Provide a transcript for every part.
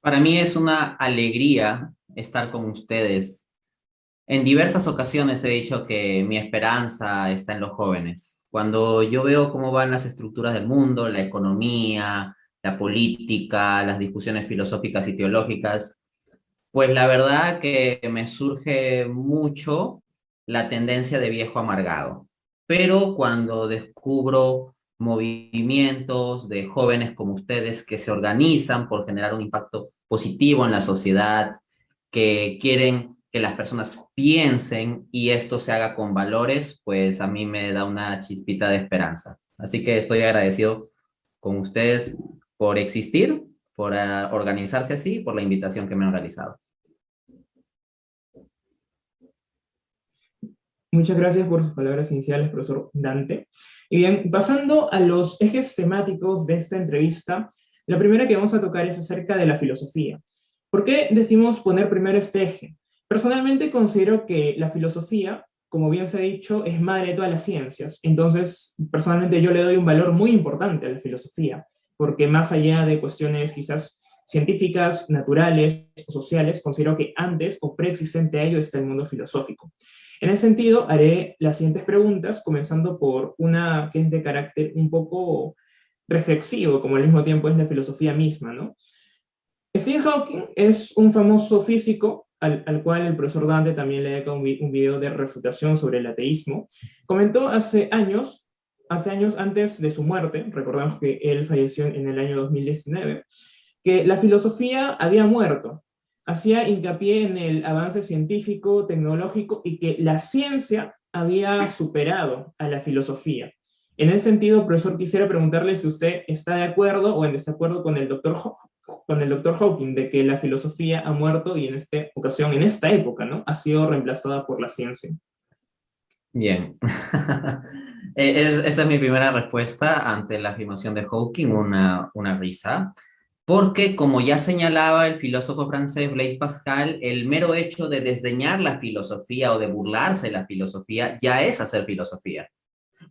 Para mí es una alegría estar con ustedes. En diversas ocasiones he dicho que mi esperanza está en los jóvenes. Cuando yo veo cómo van las estructuras del mundo, la economía, la política, las discusiones filosóficas y teológicas, pues la verdad que me surge mucho la tendencia de viejo amargado. Pero cuando descubro movimientos de jóvenes como ustedes que se organizan por generar un impacto positivo en la sociedad, que quieren que las personas piensen y esto se haga con valores, pues a mí me da una chispita de esperanza. Así que estoy agradecido con ustedes por existir, por organizarse así, por la invitación que me han realizado. Muchas gracias por sus palabras iniciales, profesor Dante. Y bien, pasando a los ejes temáticos de esta entrevista, la primera que vamos a tocar es acerca de la filosofía. ¿Por qué decimos poner primero este eje? Personalmente considero que la filosofía, como bien se ha dicho, es madre de todas las ciencias. Entonces, personalmente yo le doy un valor muy importante a la filosofía, porque más allá de cuestiones quizás científicas, naturales o sociales, considero que antes o preexistente a ello está el mundo filosófico. En ese sentido, haré las siguientes preguntas, comenzando por una que es de carácter un poco reflexivo, como al mismo tiempo es la filosofía misma, ¿no? Stephen Hawking es un famoso físico al cual el profesor Dante también le dedica un video de refutación sobre el ateísmo. Comentó hace años antes de su muerte, recordamos que él falleció en el año 2019, que la filosofía había muerto. Hacía hincapié en el avance científico, tecnológico y que la ciencia había superado a la filosofía. En ese sentido, profesor, quisiera preguntarle si usted está de acuerdo o en desacuerdo con el doctor Hawking de que la filosofía ha muerto y en esta ocasión, en esta época, ¿no? Ha sido reemplazada por la ciencia. Bien. Esa es mi primera respuesta ante la afirmación de Hawking, una risa, porque como ya señalaba el filósofo francés Blaise Pascal, el mero hecho de desdeñar la filosofía o de burlarse de la filosofía ya es hacer filosofía.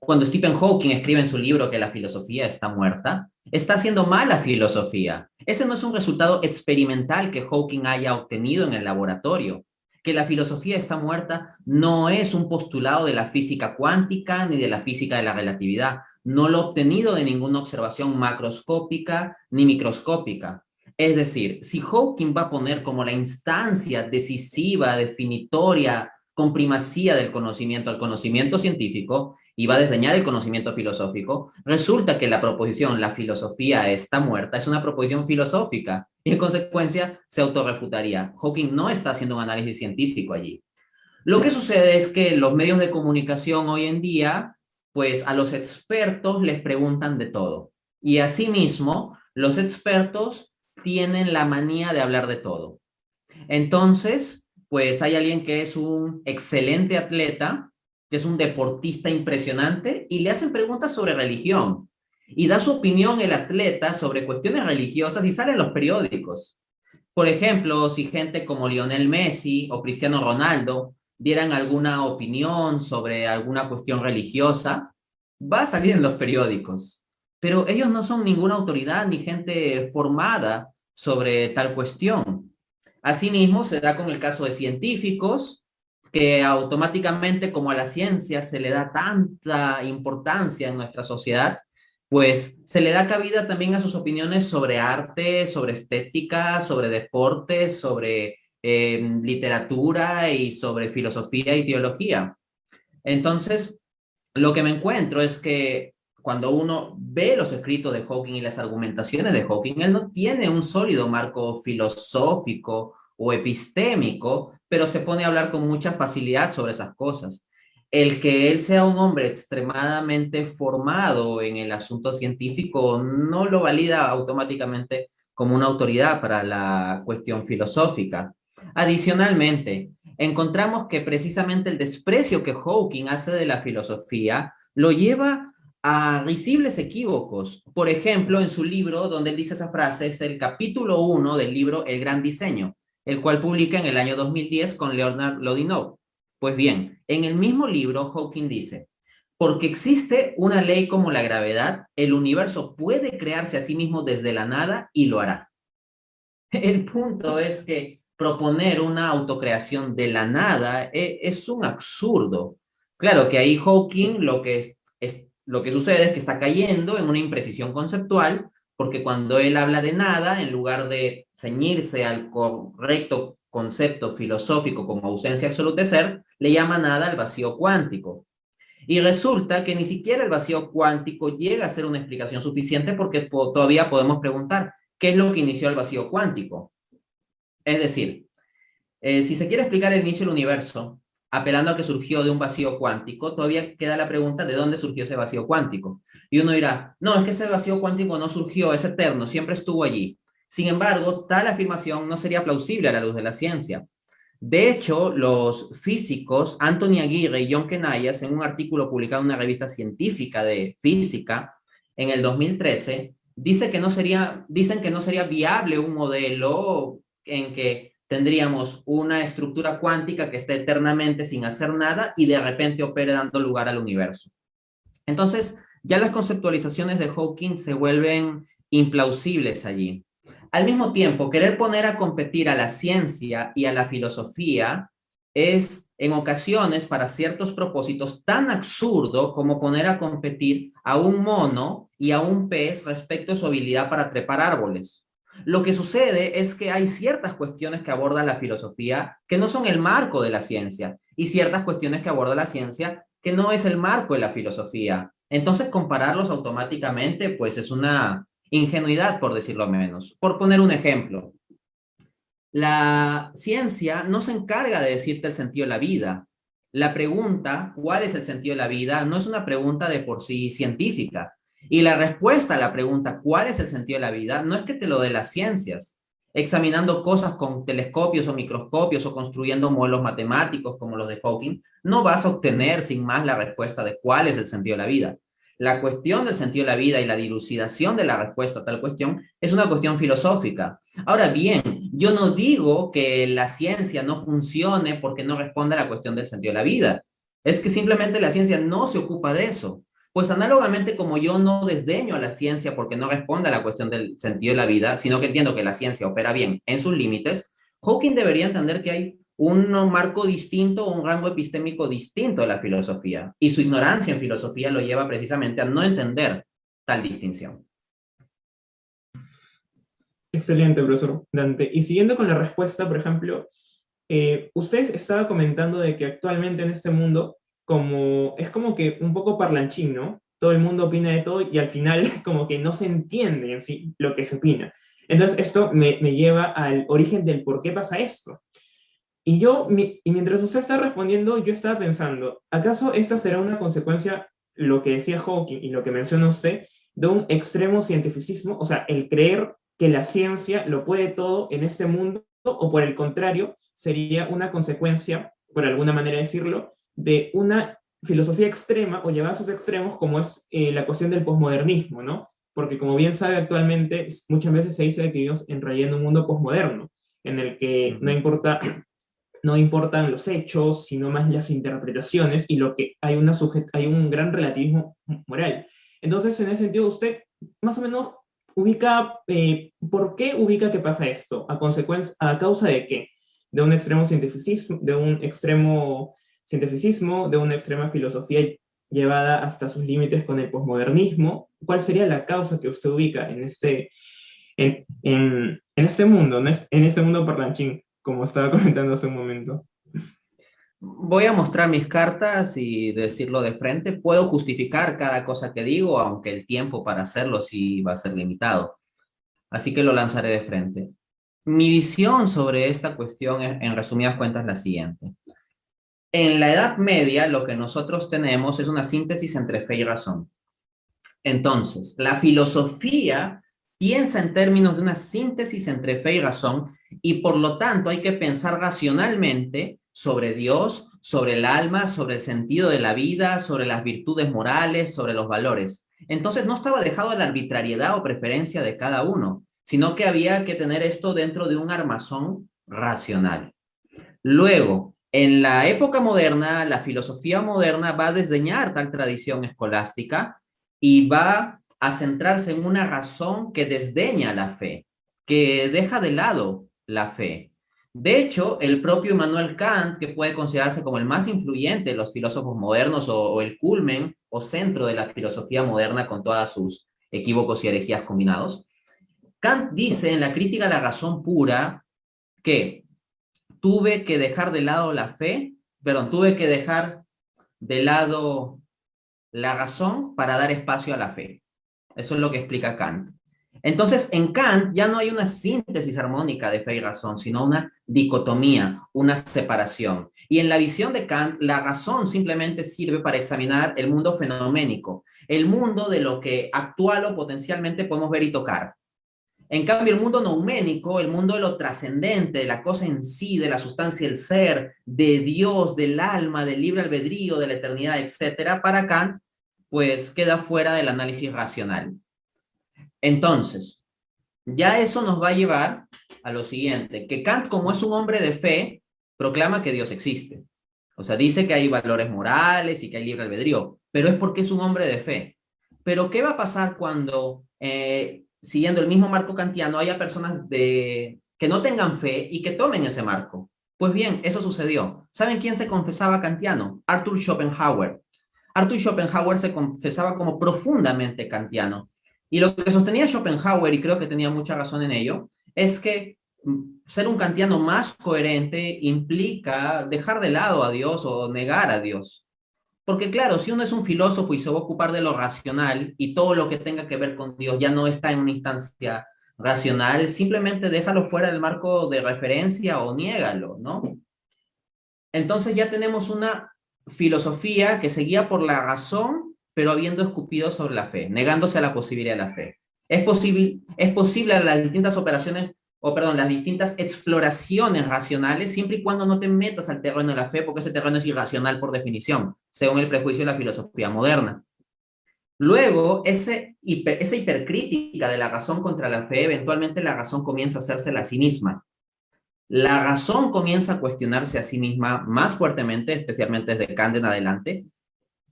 Cuando Stephen Hawking escribe en su libro que la filosofía está muerta, está haciendo mala filosofía. Ese no es un resultado experimental que Hawking haya obtenido en el laboratorio. Que la filosofía está muerta no es un postulado de la física cuántica ni de la física de la relatividad. No lo ha obtenido de ninguna observación macroscópica ni microscópica. Es decir, si Hawking va a poner como la instancia decisiva, definitoria, con primacía del conocimiento al conocimiento científico, y va a desdeñar el conocimiento filosófico, resulta que la proposición "la filosofía está muerta" es una proposición filosófica y en consecuencia se autorrefutaría. Hawking no está haciendo un análisis científico allí. Lo que sucede es que los medios de comunicación hoy en día, pues a los expertos les preguntan de todo. Y asimismo, los expertos tienen la manía de hablar de todo. Entonces, pues hay alguien que es un excelente atleta, que es un deportista impresionante, y le hacen preguntas sobre religión. Y da su opinión el atleta sobre cuestiones religiosas y sale en los periódicos. Por ejemplo, si gente como Lionel Messi o Cristiano Ronaldo dieran alguna opinión sobre alguna cuestión religiosa, va a salir en los periódicos. Pero ellos no son ninguna autoridad ni gente formada sobre tal cuestión. Asimismo, se da con el caso de científicos que automáticamente, como a la ciencia se le da tanta importancia en nuestra sociedad, pues se le da cabida también a sus opiniones sobre arte, sobre estética, sobre deporte, sobre literatura y sobre filosofía y teología. Entonces, lo que me encuentro es que cuando uno ve los escritos de Hawking y las argumentaciones de Hawking, él no tiene un sólido marco filosófico o epistémico, pero se pone a hablar con mucha facilidad sobre esas cosas. El que él sea un hombre extremadamente formado en el asunto científico no lo valida automáticamente como una autoridad para la cuestión filosófica. Adicionalmente, encontramos que precisamente el desprecio que Hawking hace de la filosofía lo lleva a risibles equívocos. Por ejemplo, en su libro, donde él dice esa frase, es el capítulo 1 del libro El Gran Diseño, el cual publica en el año 2010 con Leonard Lodinou. Pues bien, en el mismo libro, Hawking dice: porque existe una ley como la gravedad, el universo puede crearse a sí mismo desde la nada y lo hará. El punto es que proponer una autocreación de la nada es un absurdo. Claro que ahí Hawking lo que sucede es que está cayendo en una imprecisión conceptual, porque cuando él habla de nada, en lugar de ceñirse al correcto concepto filosófico como ausencia absoluta de ser, le llama nada al vacío cuántico. Y resulta que ni siquiera el vacío cuántico llega a ser una explicación suficiente porque todavía podemos preguntar, ¿qué es lo que inició el vacío cuántico? Es decir, si se quiere explicar el inicio del universo, apelando a que surgió de un vacío cuántico, todavía queda la pregunta de dónde surgió ese vacío cuántico. Y uno dirá, no, es que ese vacío cuántico no surgió, es eterno, siempre estuvo allí. Sin embargo, tal afirmación no sería plausible a la luz de la ciencia. De hecho, los físicos Anthony Aguirre y John Kenayas, en un artículo publicado en una revista científica de física en el 2013, dicen que no sería viable un modelo en que tendríamos una estructura cuántica que esté eternamente sin hacer nada y de repente opere dando lugar al universo. Entonces, ya las conceptualizaciones de Hawking se vuelven implausibles allí. Al mismo tiempo, querer poner a competir a la ciencia y a la filosofía es, en ocasiones, para ciertos propósitos, tan absurdo como poner a competir a un mono y a un pez respecto a su habilidad para trepar árboles. Lo que sucede es que hay ciertas cuestiones que aborda la filosofía que no son el marco de la ciencia y ciertas cuestiones que aborda la ciencia que no es el marco de la filosofía. Entonces, compararlos automáticamente, pues es una ingenuidad, por decirlo menos. Por poner un ejemplo, la ciencia no se encarga de decirte el sentido de la vida. La pregunta, ¿cuál es el sentido de la vida?, no es una pregunta de por sí científica. Y la respuesta a la pregunta, ¿cuál es el sentido de la vida?, no es que te lo dé las ciencias. Examinando cosas con telescopios o microscopios o construyendo modelos matemáticos como los de Hawking, no vas a obtener sin más la respuesta de cuál es el sentido de la vida. La cuestión del sentido de la vida y la dilucidación de la respuesta a tal cuestión es una cuestión filosófica. Ahora bien, yo no digo que la ciencia no funcione porque no responda a la cuestión del sentido de la vida. Es que simplemente la ciencia no se ocupa de eso. Pues análogamente como yo no desdeño a la ciencia porque no responde a la cuestión del sentido de la vida, sino que entiendo que la ciencia opera bien en sus límites, Hawking debería entender que hay un marco distinto, un rango epistémico distinto de la filosofía. Y su ignorancia en filosofía lo lleva precisamente a no entender tal distinción. Excelente, profesor Dante. Y siguiendo con la respuesta, por ejemplo, usted estaba comentando de que actualmente en este mundo es como que un poco parlanchín, ¿no? Todo el mundo opina de todo y al final como que no se entiende en sí lo que se opina. Entonces esto me lleva al origen del por qué pasa esto. Y mientras usted está respondiendo, yo estaba pensando, ¿acaso esta será una consecuencia, lo que decía Hawking y lo que menciona usted, de un extremo cientificismo? O sea, el creer que la ciencia lo puede todo en este mundo, o por el contrario, sería una consecuencia, por alguna manera decirlo, de una filosofía extrema o llevada a sus extremos, como es la cuestión del posmodernismo, ¿no? Porque como bien sabe actualmente, muchas veces se dice que vivimos en realidad en un mundo posmoderno, en el que no importan los hechos, sino más las interpretaciones y lo que hay un gran relativismo moral. Entonces, en ese sentido, usted más o menos ubica, ¿por qué ubica que pasa esto? ¿A causa de qué? ¿De un extremo cientificismo, de una extrema filosofía llevada hasta sus límites con el posmodernismo? ¿Cuál sería la causa que usted ubica en este mundo, en este mundo parlanchín, como estaba comentando hace un momento? Voy a mostrar mis cartas y decirlo de frente. Puedo justificar cada cosa que digo, aunque el tiempo para hacerlo sí va a ser limitado. Así que lo lanzaré de frente. Mi visión sobre esta cuestión es, en resumidas cuentas, la siguiente. En la Edad Media, lo que nosotros tenemos es una síntesis entre fe y razón. Entonces, la filosofía piensa en términos de una síntesis entre fe y razón y por lo tanto hay que pensar racionalmente sobre Dios, sobre el alma, sobre el sentido de la vida, sobre las virtudes morales, sobre los valores. Entonces no estaba dejado a la arbitrariedad o preferencia de cada uno, sino que había que tener esto dentro de un armazón racional. Luego, en la época moderna, la filosofía moderna va a desdeñar tal tradición escolástica y va a centrarse en una razón que desdeña la fe. que deja de lado la fe. De hecho, el propio Immanuel Kant, que puede considerarse como el más influyente de los filósofos modernos o el culmen o centro de la filosofía moderna con todas sus equívocos y herejías combinados, Kant dice en la crítica a la razón pura que tuve que dejar de lado la fe, perdón, tuve que dejar de lado la razón para dar espacio a la fe. Eso es lo que explica Kant. Entonces, en Kant ya no hay una síntesis armónica de fe y razón, sino una dicotomía, una separación. Y en la visión de Kant, la razón simplemente sirve para examinar el mundo fenoménico, el mundo de lo que actual o potencialmente podemos ver y tocar. En cambio, el mundo nouménico, el mundo de lo trascendente, de la cosa en sí, de la sustancia del ser, de Dios, del alma, del libre albedrío, de la eternidad, etcétera, para Kant, pues queda fuera del análisis racional. Entonces, ya eso nos va a llevar a lo siguiente, que Kant, como es un hombre de fe, proclama que Dios existe. O sea, dice que hay valores morales y que hay libre albedrío, pero es porque es un hombre de fe. Pero, ¿qué va a pasar cuando, siguiendo el mismo marco kantiano, haya personas que no tengan fe y que tomen ese marco? Pues bien, eso sucedió. ¿Saben quién se confesaba kantiano? Arthur Schopenhauer. Arthur Schopenhauer se confesaba como profundamente kantiano. Y lo que sostenía Schopenhauer, y creo que tenía mucha razón en ello, es que ser un kantiano más coherente implica dejar de lado a Dios o negar a Dios. Porque claro, si uno es un filósofo y se va a ocupar de lo racional y todo lo que tenga que ver con Dios ya no está en una instancia racional, simplemente déjalo fuera del marco de referencia o niégalo, ¿no? Entonces ya tenemos una filosofía que se guía por la razón, pero habiendo escupido sobre la fe, negándose a la posibilidad de la fe. Es posible las distintas operaciones, o perdón, las distintas exploraciones racionales, siempre y cuando no te metas al terreno de la fe, porque ese terreno es irracional por definición, según el prejuicio de la filosofía moderna. Luego, esa hipercrítica de la razón contra la fe, eventualmente la razón comienza a hacérsela a sí misma. La razón comienza a cuestionarse a sí misma más fuertemente, especialmente desde Kant en adelante,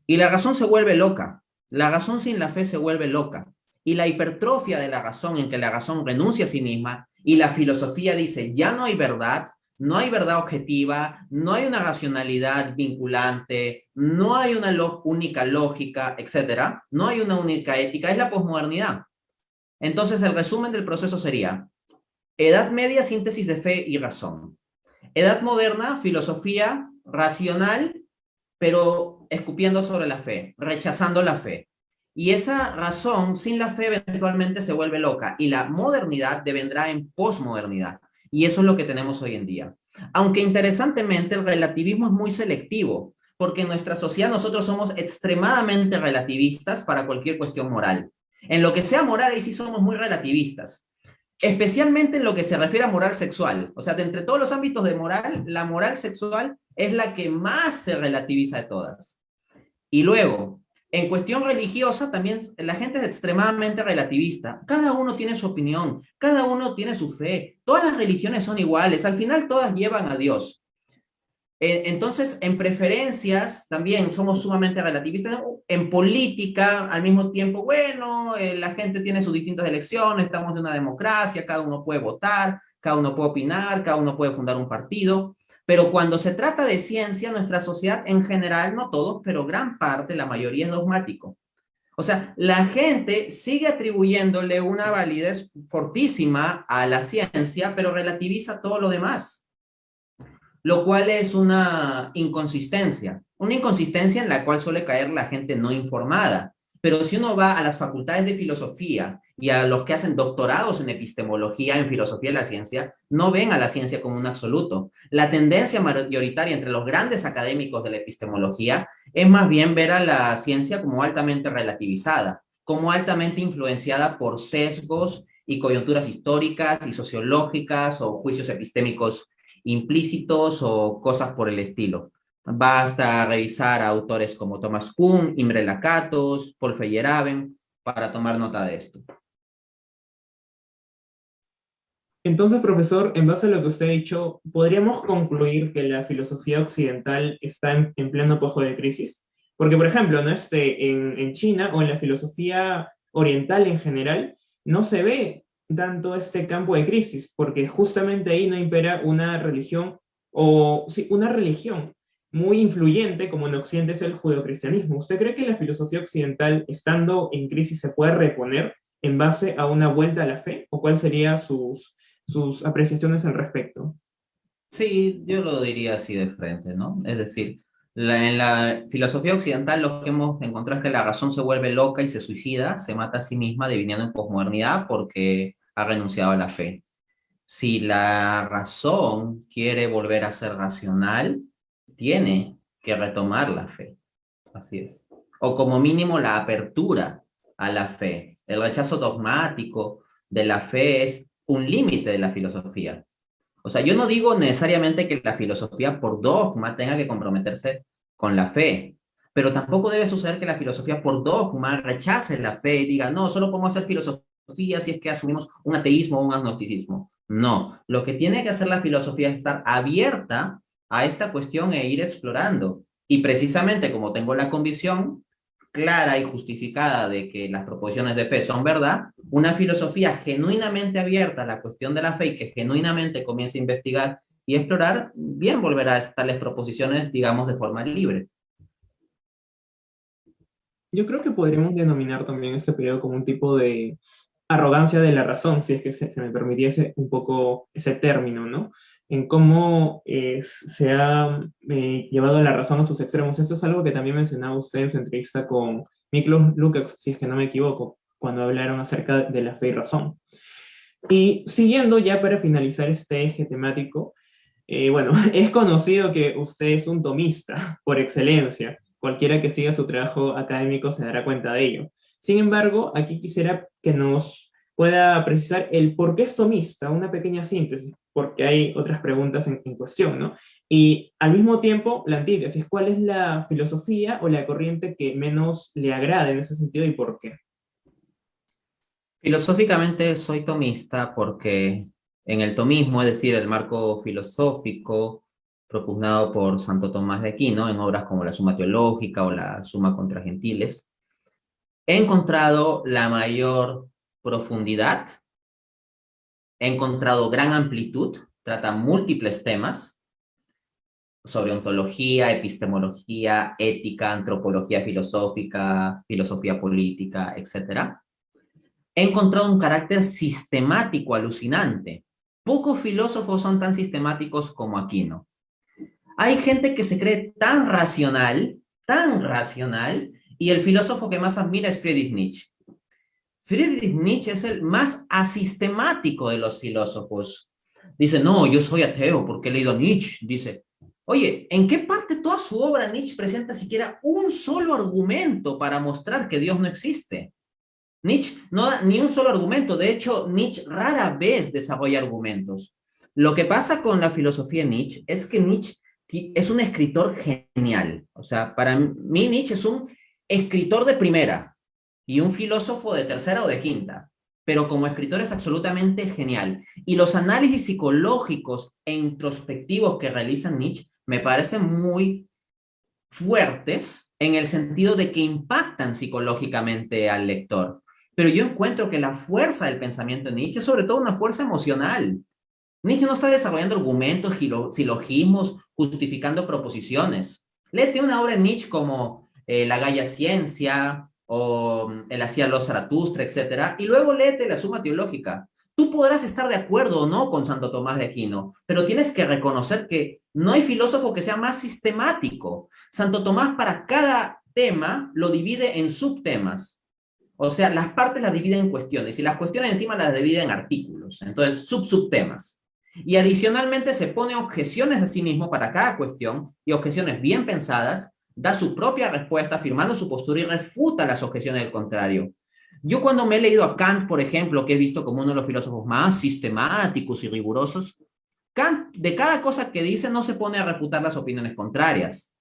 y la razón se vuelve loca. La razón sin la fe se vuelve loca. Y la hipertrofia de la razón, en que la razón renuncia a sí misma, y la filosofía dice, ya no hay verdad objetiva, no hay una racionalidad vinculante, no hay una única lógica, etcétera, no hay una única ética, es la posmodernidad. Entonces, el resumen del proceso sería: Edad Media, síntesis de fe y razón. Edad Moderna, filosofía racional, pero escupiendo sobre la fe, rechazando la fe. Y esa razón, sin la fe, eventualmente se vuelve loca. Y la modernidad devendrá en posmodernidad. Y eso es lo que tenemos hoy en día. Aunque interesantemente el relativismo es muy selectivo, porque en nuestra sociedad nosotros somos extremadamente relativistas para cualquier cuestión moral. En lo que sea moral, ahí sí somos muy relativistas. Especialmente en lo que se refiere a moral sexual. O sea, de entre todos los ámbitos de moral, la moral sexual es la que más se relativiza de todas. Y luego, en cuestión religiosa, también la gente es extremadamente relativista. Cada uno tiene su opinión, cada uno tiene su fe. Todas las religiones son iguales, al final todas llevan a Dios. Entonces, en preferencias también somos sumamente relativistas. En política, al mismo tiempo, bueno, la gente tiene sus distintas elecciones, estamos en una democracia, cada uno puede votar, cada uno puede opinar, cada uno puede fundar un partido. Pero cuando se trata de ciencia, nuestra sociedad en general, no todos, pero gran parte, la mayoría es dogmático. O sea, la gente sigue atribuyéndole una validez fortísima a la ciencia, pero relativiza todo lo demás, lo cual es una inconsistencia en la cual suele caer la gente no informada. Pero si uno va a las facultades de filosofía y a los que hacen doctorados en epistemología, en filosofía de la ciencia, no ven a la ciencia como un absoluto. La tendencia mayoritaria entre los grandes académicos de la epistemología es más bien ver a la ciencia como altamente relativizada, como altamente influenciada por sesgos y coyunturas históricas y sociológicas o juicios epistémicos implícitos o cosas por el estilo. Basta revisar a autores como Thomas Kuhn, Imre Lakatos, Paul Feyerabend para tomar nota de esto. Entonces, profesor, en base a lo que usted ha dicho, ¿podríamos concluir que la filosofía occidental está en pleno apogeo de crisis? Porque, por ejemplo, ¿no? En China o en la filosofía oriental en general, no se ve tanto este campo de crisis, porque justamente ahí no impera una religión, o sí, una religión muy influyente, como en Occidente es el judeocristianismo. ¿Usted cree que la filosofía occidental, estando en crisis, se puede reponer en base a una vuelta a la fe? ¿O cuáles serían sus apreciaciones al respecto? Sí, yo lo diría así de frente, ¿no? Es decir, en la filosofía occidental lo que hemos encontrado es que la razón se vuelve loca y se suicida, se mata a sí misma dividiendo en posmodernidad porque ha renunciado a la fe. Si la razón quiere volver a ser racional, tiene que retomar la fe. Así es. O como mínimo la apertura a la fe. El rechazo dogmático de la fe es un límite de la filosofía. O sea, yo no digo necesariamente que la filosofía por dogma tenga que comprometerse con la fe, pero tampoco debe suceder que la filosofía por dogma rechace la fe y diga, no, solo podemos hacer filosofía si es que asumimos un ateísmo o un agnosticismo. No, lo que tiene que hacer la filosofía es estar abierta a esta cuestión e ir explorando. Y precisamente como tengo la convicción clara y justificada de que las proposiciones de fe son verdad, una filosofía genuinamente abierta a la cuestión de la fe y que genuinamente comience a investigar y explorar, bien volverá a tales proposiciones, digamos, de forma libre. Yo creo que podríamos denominar también este periodo como un tipo de arrogancia de la razón, si es que se me permitiese un poco ese término, ¿no? En cómo se ha llevado la razón a sus extremos. Esto es algo que también mencionaba usted en su entrevista con Miklos Lukács, si es que no me equivoco, cuando hablaron acerca de la fe y razón. Y siguiendo ya para finalizar este eje temático, bueno, es conocido que usted es un tomista por excelencia. Cualquiera que siga su trabajo académico se dará cuenta de ello. Sin embargo, aquí quisiera que nos pueda precisar el por qué es tomista, una pequeña síntesis, porque hay otras preguntas en cuestión, ¿no? Y al mismo tiempo, la antítesis, ¿cuál es la filosofía o la corriente que menos le agrada en ese sentido y por qué? Filosóficamente soy tomista porque en el tomismo, es decir, el marco filosófico propugnado por Santo Tomás de Aquino en obras como la Suma Teológica o la Suma contra Gentiles, he encontrado la mayor profundidad, he encontrado gran amplitud, trata múltiples temas sobre ontología, epistemología, ética, antropología filosófica, filosofía política, etcétera. He encontrado un carácter sistemático alucinante. Pocos filósofos son tan sistemáticos como Aquino. Hay gente que se cree tan racional, y el filósofo que más admira es Friedrich Nietzsche. Friedrich Nietzsche es el más asistemático de los filósofos. Dice, no, yo soy ateo porque he leído a Nietzsche. Dice, oye, ¿en qué parte toda su obra Nietzsche presenta siquiera un solo argumento para mostrar que Dios no existe? Nietzsche no da ni un solo argumento. De hecho, Nietzsche rara vez desarrolla argumentos. Lo que pasa con la filosofía de Nietzsche es que Nietzsche es un escritor genial. O sea, para mí Nietzsche es un escritor de primera y un filósofo de tercera o de quinta. Pero como escritor es absolutamente genial. Y los análisis psicológicos e introspectivos que realiza Nietzsche me parecen muy fuertes en el sentido de que impactan psicológicamente al lector. Pero yo encuentro que la fuerza del pensamiento de Nietzsche es sobre todo una fuerza emocional. Nietzsche no está desarrollando argumentos, silogismos, justificando proposiciones. Léete una obra de Nietzsche como La Gaia Ciencia o El Hacía los Zaratustra, etc. Y luego léete la Suma Teológica. Tú podrás estar de acuerdo o no con Santo Tomás de Aquino, pero tienes que reconocer que no hay filósofo que sea más sistemático. Santo Tomás para cada tema lo divide en subtemas. O sea, las partes las divide en cuestiones y las cuestiones encima las divide en artículos. Entonces, subtemas. Y adicionalmente se pone objeciones a sí mismo para cada cuestión y objeciones bien pensadas, da su propia respuesta afirmando su postura y refuta las objeciones del contrario. Yo cuando me he leído a Kant, por ejemplo, que he visto como uno de los filósofos más sistemáticos y rigurosos, Kant de cada cosa que dice no se pone a refutar las opiniones contrarias.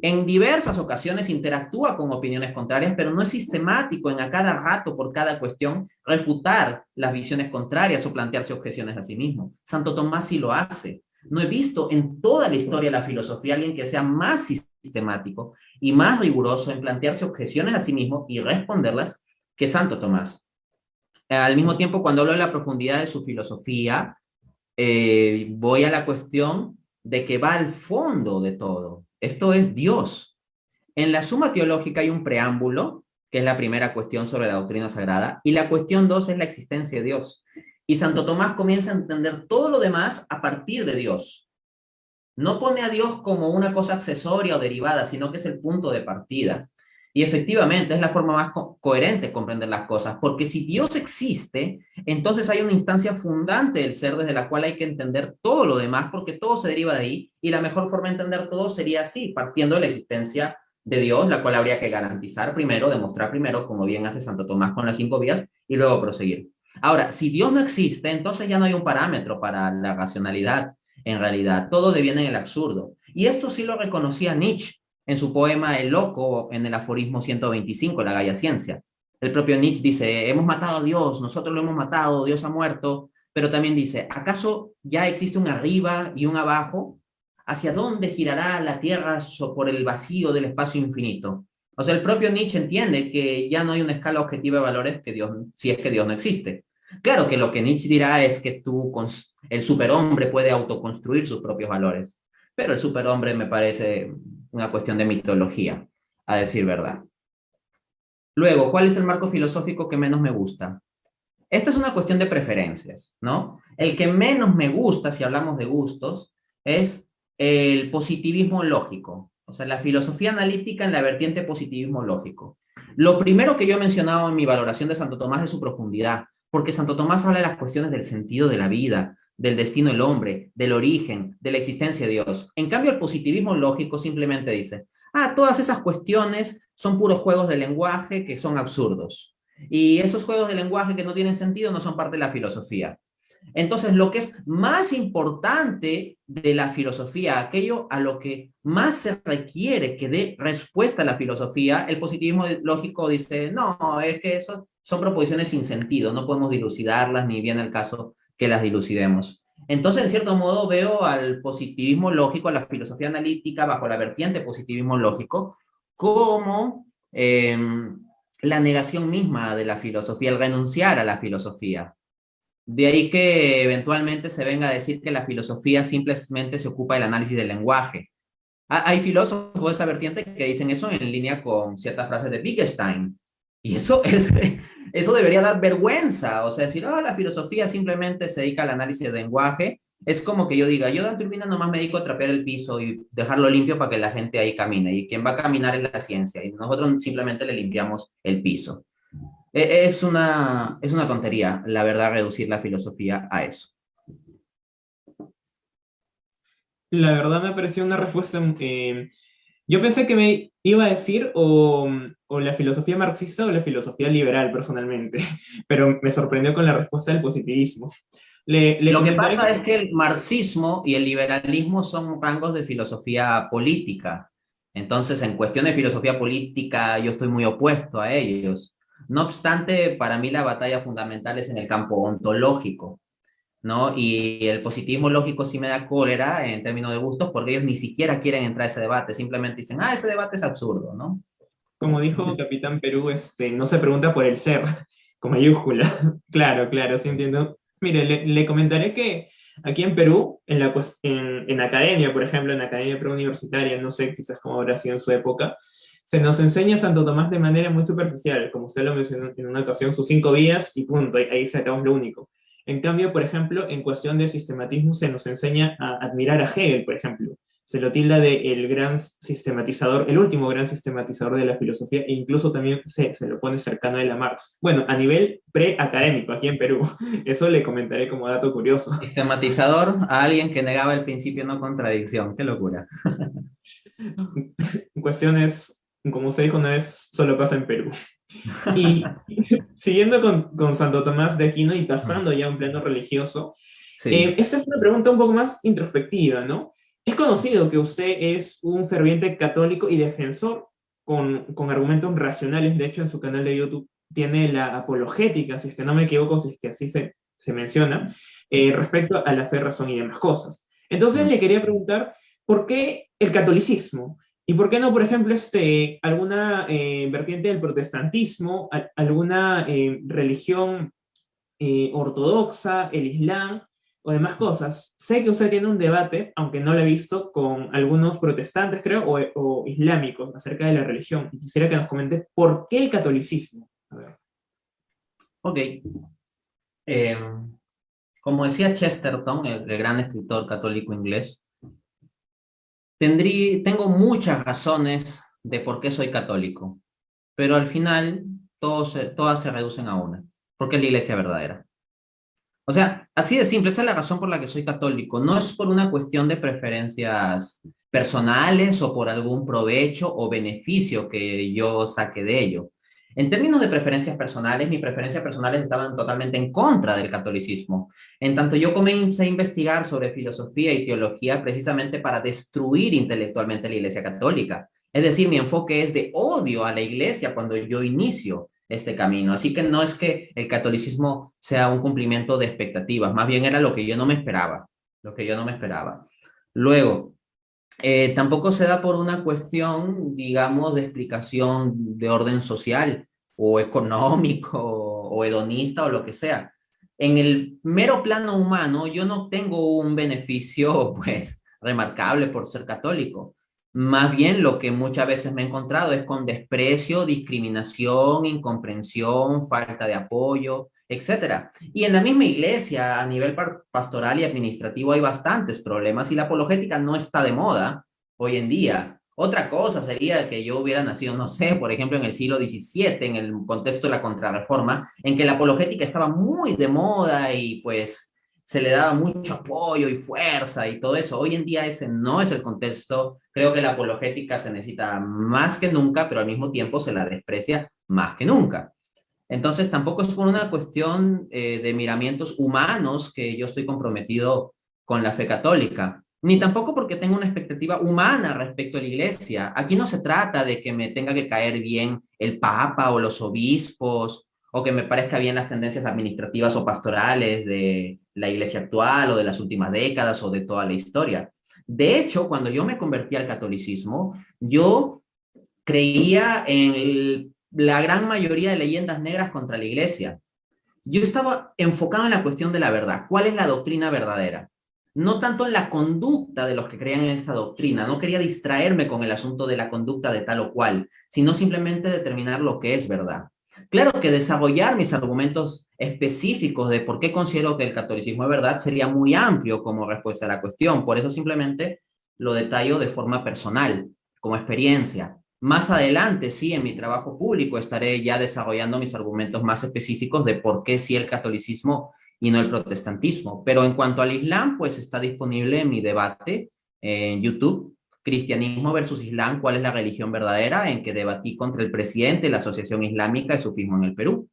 En diversas ocasiones interactúa con opiniones contrarias, pero no es sistemático en a cada rato, por cada cuestión, refutar las visiones contrarias o plantearse objeciones a sí mismo. Santo Tomás sí lo hace. No he visto en toda la historia de la filosofía alguien que sea más sistemático y más riguroso en plantearse objeciones a sí mismo y responderlas que Santo Tomás. al mismo tiempo, cuando hablo de la profundidad de su filosofía, voy a la cuestión de que va al fondo de todo. Esto es Dios. En la Suma Teológica hay un preámbulo, que es la primera cuestión sobre la doctrina sagrada, y la cuestión 2 es la existencia de Dios. Y Santo Tomás comienza a entender todo lo demás a partir de Dios. No pone a Dios como una cosa accesoria o derivada, sino que es el punto de partida. Y efectivamente es la forma más coherente de comprender las cosas, porque si Dios existe, entonces hay una instancia fundante del ser desde la cual hay que entender todo lo demás, porque todo se deriva de ahí, y la mejor forma de entender todo sería así, partiendo de la existencia de Dios, la cual habría que garantizar primero, demostrar primero, como bien hace Santo Tomás con las 5 vías, y luego proseguir. Ahora, si Dios no existe, entonces ya no hay un parámetro para la racionalidad. En realidad, todo deviene en el absurdo. Y esto sí lo reconocía Nietzsche en su poema El Loco, en el aforismo 125, La Gaia Ciencia. El propio Nietzsche dice, hemos matado a Dios, nosotros lo hemos matado, Dios ha muerto, pero también dice, ¿acaso ya existe un arriba y un abajo? ¿Hacia dónde girará la Tierra por el vacío del espacio infinito? O sea, el propio Nietzsche entiende que ya no hay una escala objetiva de valores que Dios, si es que Dios no existe. Claro que lo que Nietzsche dirá es que el superhombre puede autoconstruir sus propios valores, pero el superhombre me parece una cuestión de mitología, a decir verdad. Luego, ¿cuál es el marco filosófico que menos me gusta? Esta es una cuestión de preferencias, ¿no? El que menos me gusta, si hablamos de gustos, es el positivismo lógico, o sea, la filosofía analítica en la vertiente positivismo lógico. Lo primero que yo he mencionado en mi valoración de Santo Tomás es su profundidad, porque Santo Tomás habla de las cuestiones del sentido de la vida, del destino del hombre, del origen, de la existencia de Dios. En cambio, el positivismo lógico simplemente dice, todas esas cuestiones son puros juegos de lenguaje que son absurdos. Y esos juegos de lenguaje que no tienen sentido no son parte de la filosofía. Entonces, lo que es más importante de la filosofía, aquello a lo que más se requiere que dé respuesta a la filosofía, el positivismo lógico dice, no, es que eso son proposiciones sin sentido, no podemos dilucidarlas, ni bien el caso que las dilucidemos. Entonces, en cierto modo, veo al positivismo lógico, a la filosofía analítica, bajo la vertiente positivismo lógico, como la negación misma de la filosofía, el renunciar a la filosofía. De ahí que eventualmente se venga a decir que la filosofía simplemente se ocupa del análisis del lenguaje. Hay filósofos de esa vertiente que dicen eso en línea con ciertas frases de Wittgenstein. Y eso debería dar vergüenza. O sea, decir, la filosofía simplemente se dedica al análisis del lenguaje. Es como que yo diga, yo de turbina nomás me dedico a trapear el piso y dejarlo limpio para que la gente ahí camine. Y quien va a caminar es la ciencia. Y nosotros simplemente le limpiamos el piso. Es una tontería, la verdad, reducir la filosofía a eso. La verdad me pareció una respuesta... yo pensé que me iba a decir o la filosofía marxista o la filosofía liberal, personalmente, pero me sorprendió con la respuesta del positivismo. Le Lo que comentaré pasa es que... que el marxismo y el liberalismo son rangos de filosofía política. Entonces, en cuestión de filosofía política, yo estoy muy opuesto a ellos. No obstante, para mí la batalla fundamental es en el campo ontológico, ¿no? Y el positivismo lógico sí me da cólera en términos de gustos porque ellos ni siquiera quieren entrar a ese debate, simplemente dicen, ese debate es absurdo, ¿no? Como dijo Capitán Perú, no se pregunta por el ser, con mayúscula. Claro, claro, sí entiendo. Mire, le comentaré que aquí en Perú, en academia, por ejemplo, en academia preuniversitaria, no sé, quizás como habrá sido en su época, se nos enseña Santo Tomás de manera muy superficial, como usted lo mencionó en una ocasión, sus 5 vías y punto, ahí sacamos lo único. En cambio, por ejemplo, en cuestión de sistematismo se nos enseña a admirar a Hegel, por ejemplo, se lo tilda de el gran sistematizador, el último gran sistematizador de la filosofía, e incluso también se lo pone cercano a él a Marx. Bueno, a nivel preacadémico, aquí en Perú. Eso le comentaré como dato curioso. Sistematizador a alguien que negaba el principio no contradicción. Qué locura. Cuestiones, como usted dijo una vez, solo pasa en Perú. Y siguiendo con Santo Tomás de Aquino y pasando ya a un plano religioso, Sí. esta es una pregunta un poco más introspectiva, ¿no? Es conocido que usted es un ferviente católico y defensor con argumentos racionales. De hecho, en su canal de YouTube tiene la apologética, si es que no me equivoco, si es que así se menciona, respecto a la fe, razón y demás cosas. Entonces le quería preguntar, ¿por qué el catolicismo? ¿Y por qué no, por ejemplo, alguna vertiente del protestantismo, alguna religión ortodoxa, el Islam o demás cosas. Sé que usted tiene un debate, aunque no lo he visto, con algunos protestantes, creo, o islámicos acerca de la religión. Y quisiera que nos comente por qué el catolicismo. A ver. Ok. Eh, Como decía Chesterton, el gran escritor católico inglés, tengo muchas razones de por qué soy católico, pero al final todas se reducen a una, porque es la iglesia verdadera. O sea, así de simple, esa es la razón por la que soy católico. No es por una cuestión de preferencias personales o por algún provecho o beneficio que yo saque de ello. En términos de preferencias personales, mis preferencias personales estaban totalmente en contra del catolicismo. En tanto, yo comencé a investigar sobre filosofía y teología precisamente para destruir intelectualmente la Iglesia Católica. Es decir, mi enfoque es de odio a la Iglesia cuando yo inicio este camino. Así que no es que el catolicismo sea un cumplimiento de expectativas, más bien era lo que yo no me esperaba, lo que yo no me esperaba. Luego, tampoco se da por una cuestión, digamos, de explicación de orden social o económico o hedonista o lo que sea. En el mero plano humano, yo no tengo un beneficio, pues, remarcable por ser católico. Más bien lo que muchas veces me he encontrado es con desprecio, discriminación, incomprensión, falta de apoyo, etcétera. Y en la misma iglesia, a nivel pastoral y administrativo, hay bastantes problemas y la apologética no está de moda hoy en día. Otra cosa sería que yo hubiera nacido, no sé, por ejemplo, en el siglo XVII, en el contexto de la Contrarreforma, en que la apologética estaba muy de moda y pues se le daba mucho apoyo y fuerza y todo eso. Hoy en día ese no es el contexto. Creo que la apologética se necesita más que nunca, pero al mismo tiempo se la desprecia más que nunca. Entonces, tampoco es por una cuestión de miramientos humanos que yo estoy comprometido con la fe católica, ni tampoco porque tengo una expectativa humana respecto a la iglesia. Aquí no se trata de que me tenga que caer bien el papa o los obispos, o que me parezca bien las tendencias administrativas o pastorales de la iglesia actual o de las últimas décadas o de toda la historia. De hecho, cuando yo me convertí al catolicismo, yo creía en la gran mayoría de leyendas negras contra la iglesia. Yo estaba enfocado en la cuestión de la verdad. ¿Cuál es la doctrina verdadera? No tanto en la conducta de los que creían en esa doctrina. No quería distraerme con el asunto de la conducta de tal o cual, sino simplemente determinar lo que es verdad. Claro que desarrollar mis argumentos específicos de por qué considero que el catolicismo es verdad sería muy amplio como respuesta a la cuestión. Por eso simplemente lo detallo de forma personal, como experiencia. Más adelante, sí, en mi trabajo público estaré ya desarrollando mis argumentos más específicos de por qué sí el catolicismo y no el protestantismo. Pero en cuanto al Islam, pues está disponible en mi debate en YouTube, Cristianismo versus Islam, ¿cuál es la religión verdadera? En que debatí contra el presidente de la Asociación Islámica de Sufismo en el Perú.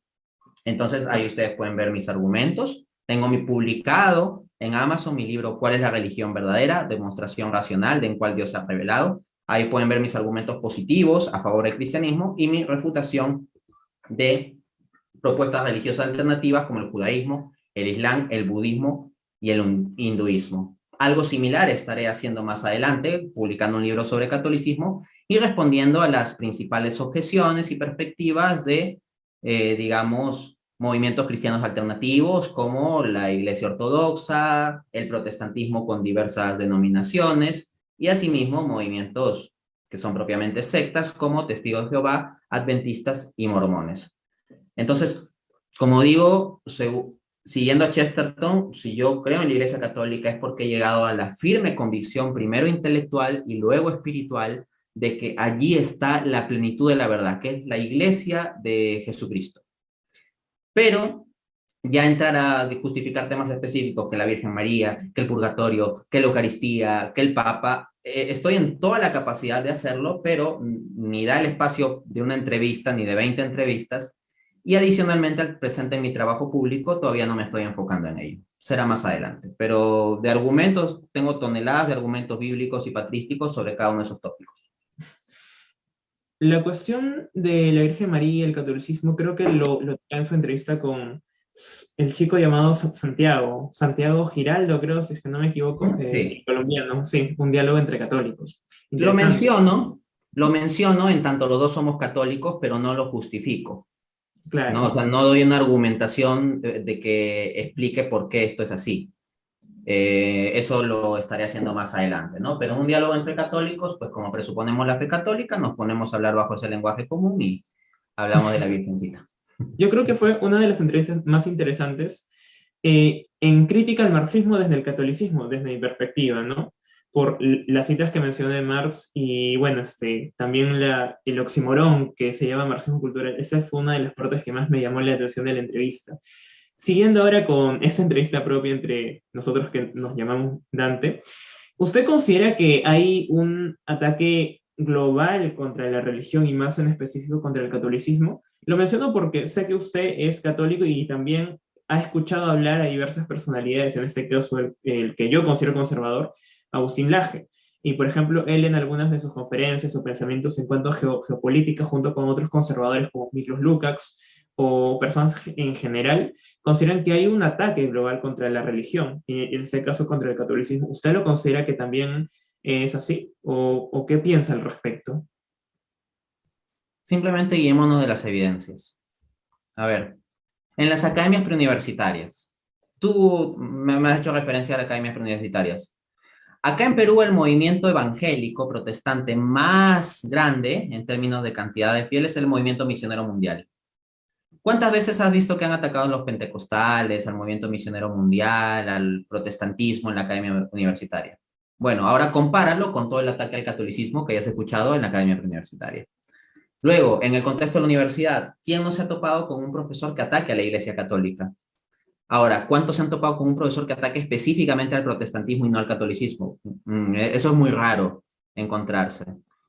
Entonces ahí ustedes pueden ver mis argumentos. Tengo mi publicado en Amazon mi libro ¿Cuál es la religión verdadera? Demostración racional de en cuál Dios se ha revelado. Ahí pueden ver mis argumentos positivos a favor del cristianismo y mi refutación de propuestas religiosas alternativas como el judaísmo, el islam, el budismo y el hinduismo. Algo similar estaré haciendo más adelante, publicando un libro sobre catolicismo y respondiendo a las principales objeciones y perspectivas de, digamos, movimientos cristianos alternativos como la Iglesia Ortodoxa, el protestantismo con diversas denominaciones y asimismo movimientos que son propiamente sectas como Testigos de Jehová, Adventistas y Mormones. Entonces, como digo, siguiendo a Chesterton, si yo creo en la Iglesia Católica es porque he llegado a la firme convicción, primero intelectual y luego espiritual, de que allí está la plenitud de la verdad, que es la Iglesia de Jesucristo. Pero ya entrar a justificar temas específicos, que la Virgen María, que el purgatorio, que la Eucaristía, que el Papa, estoy en toda la capacidad de hacerlo, pero ni da el espacio de una entrevista ni de 20 entrevistas. Y adicionalmente al presente en mi trabajo público todavía no me estoy enfocando en ello. Será más adelante. Pero de argumentos, tengo toneladas de argumentos bíblicos y patrísticos sobre cada uno de esos tópicos. La cuestión de la Virgen María y el catolicismo creo que lo en su entrevista con el chico llamado Santiago Giraldo, creo, si es que no me equivoco, Sí. colombiano, sí, un diálogo entre católicos. Lo Interesante. menciono, lo menciono en tanto los dos somos católicos, pero no lo justifico. Claro. ¿no? O sea, no doy una argumentación de que explique por qué esto es así. Eso lo estaré haciendo más adelante, ¿no? Pero en un diálogo entre católicos, pues como presuponemos la fe católica, nos ponemos a hablar bajo ese lenguaje común y hablamos de la Virgencita. Yo creo que fue una de las entrevistas más interesantes en crítica al marxismo desde el catolicismo, desde mi perspectiva, ¿no? Por las citas que mencioné de Marx y, bueno, también el oximorón que se llama marxismo cultural. Esa fue una de las partes que más me llamó la atención de la entrevista. Siguiendo ahora con esta entrevista propia entre nosotros que nos llamamos Dante, ¿usted considera que hay un ataque global contra la religión y más en específico contra el catolicismo? Lo menciono porque sé que usted es católico y también ha escuchado hablar a diversas personalidades, en este caso el que yo considero conservador, Agustín Laje. Y, por ejemplo, él en algunas de sus conferencias o pensamientos en cuanto a geopolítica, junto con otros conservadores como Miklos Lukács o personas en general, consideran que hay un ataque global contra la religión, y en este caso contra el catolicismo. ¿Usted lo considera que también es así? ¿O qué piensa al respecto? Simplemente guiémonos de las evidencias. A ver, en las academias preuniversitarias, tú me has hecho referencia a las academias preuniversitarias. Acá en Perú el movimiento evangélico protestante más grande en términos de cantidad de fieles es el movimiento misionero mundial. ¿Cuántas veces has visto que han atacado a los pentecostales, al movimiento misionero mundial, al protestantismo en la academia universitaria? Bueno, ahora compáralo con todo el ataque al catolicismo que ya has escuchado en la academia universitaria. Luego, en el contexto de la universidad, ¿quién no se ha topado con un profesor que ataque a la Iglesia Católica? Ahora, ¿cuántos se han topado con un profesor que ataque específicamente al protestantismo y no al catolicismo? Eso es muy raro encontrarse.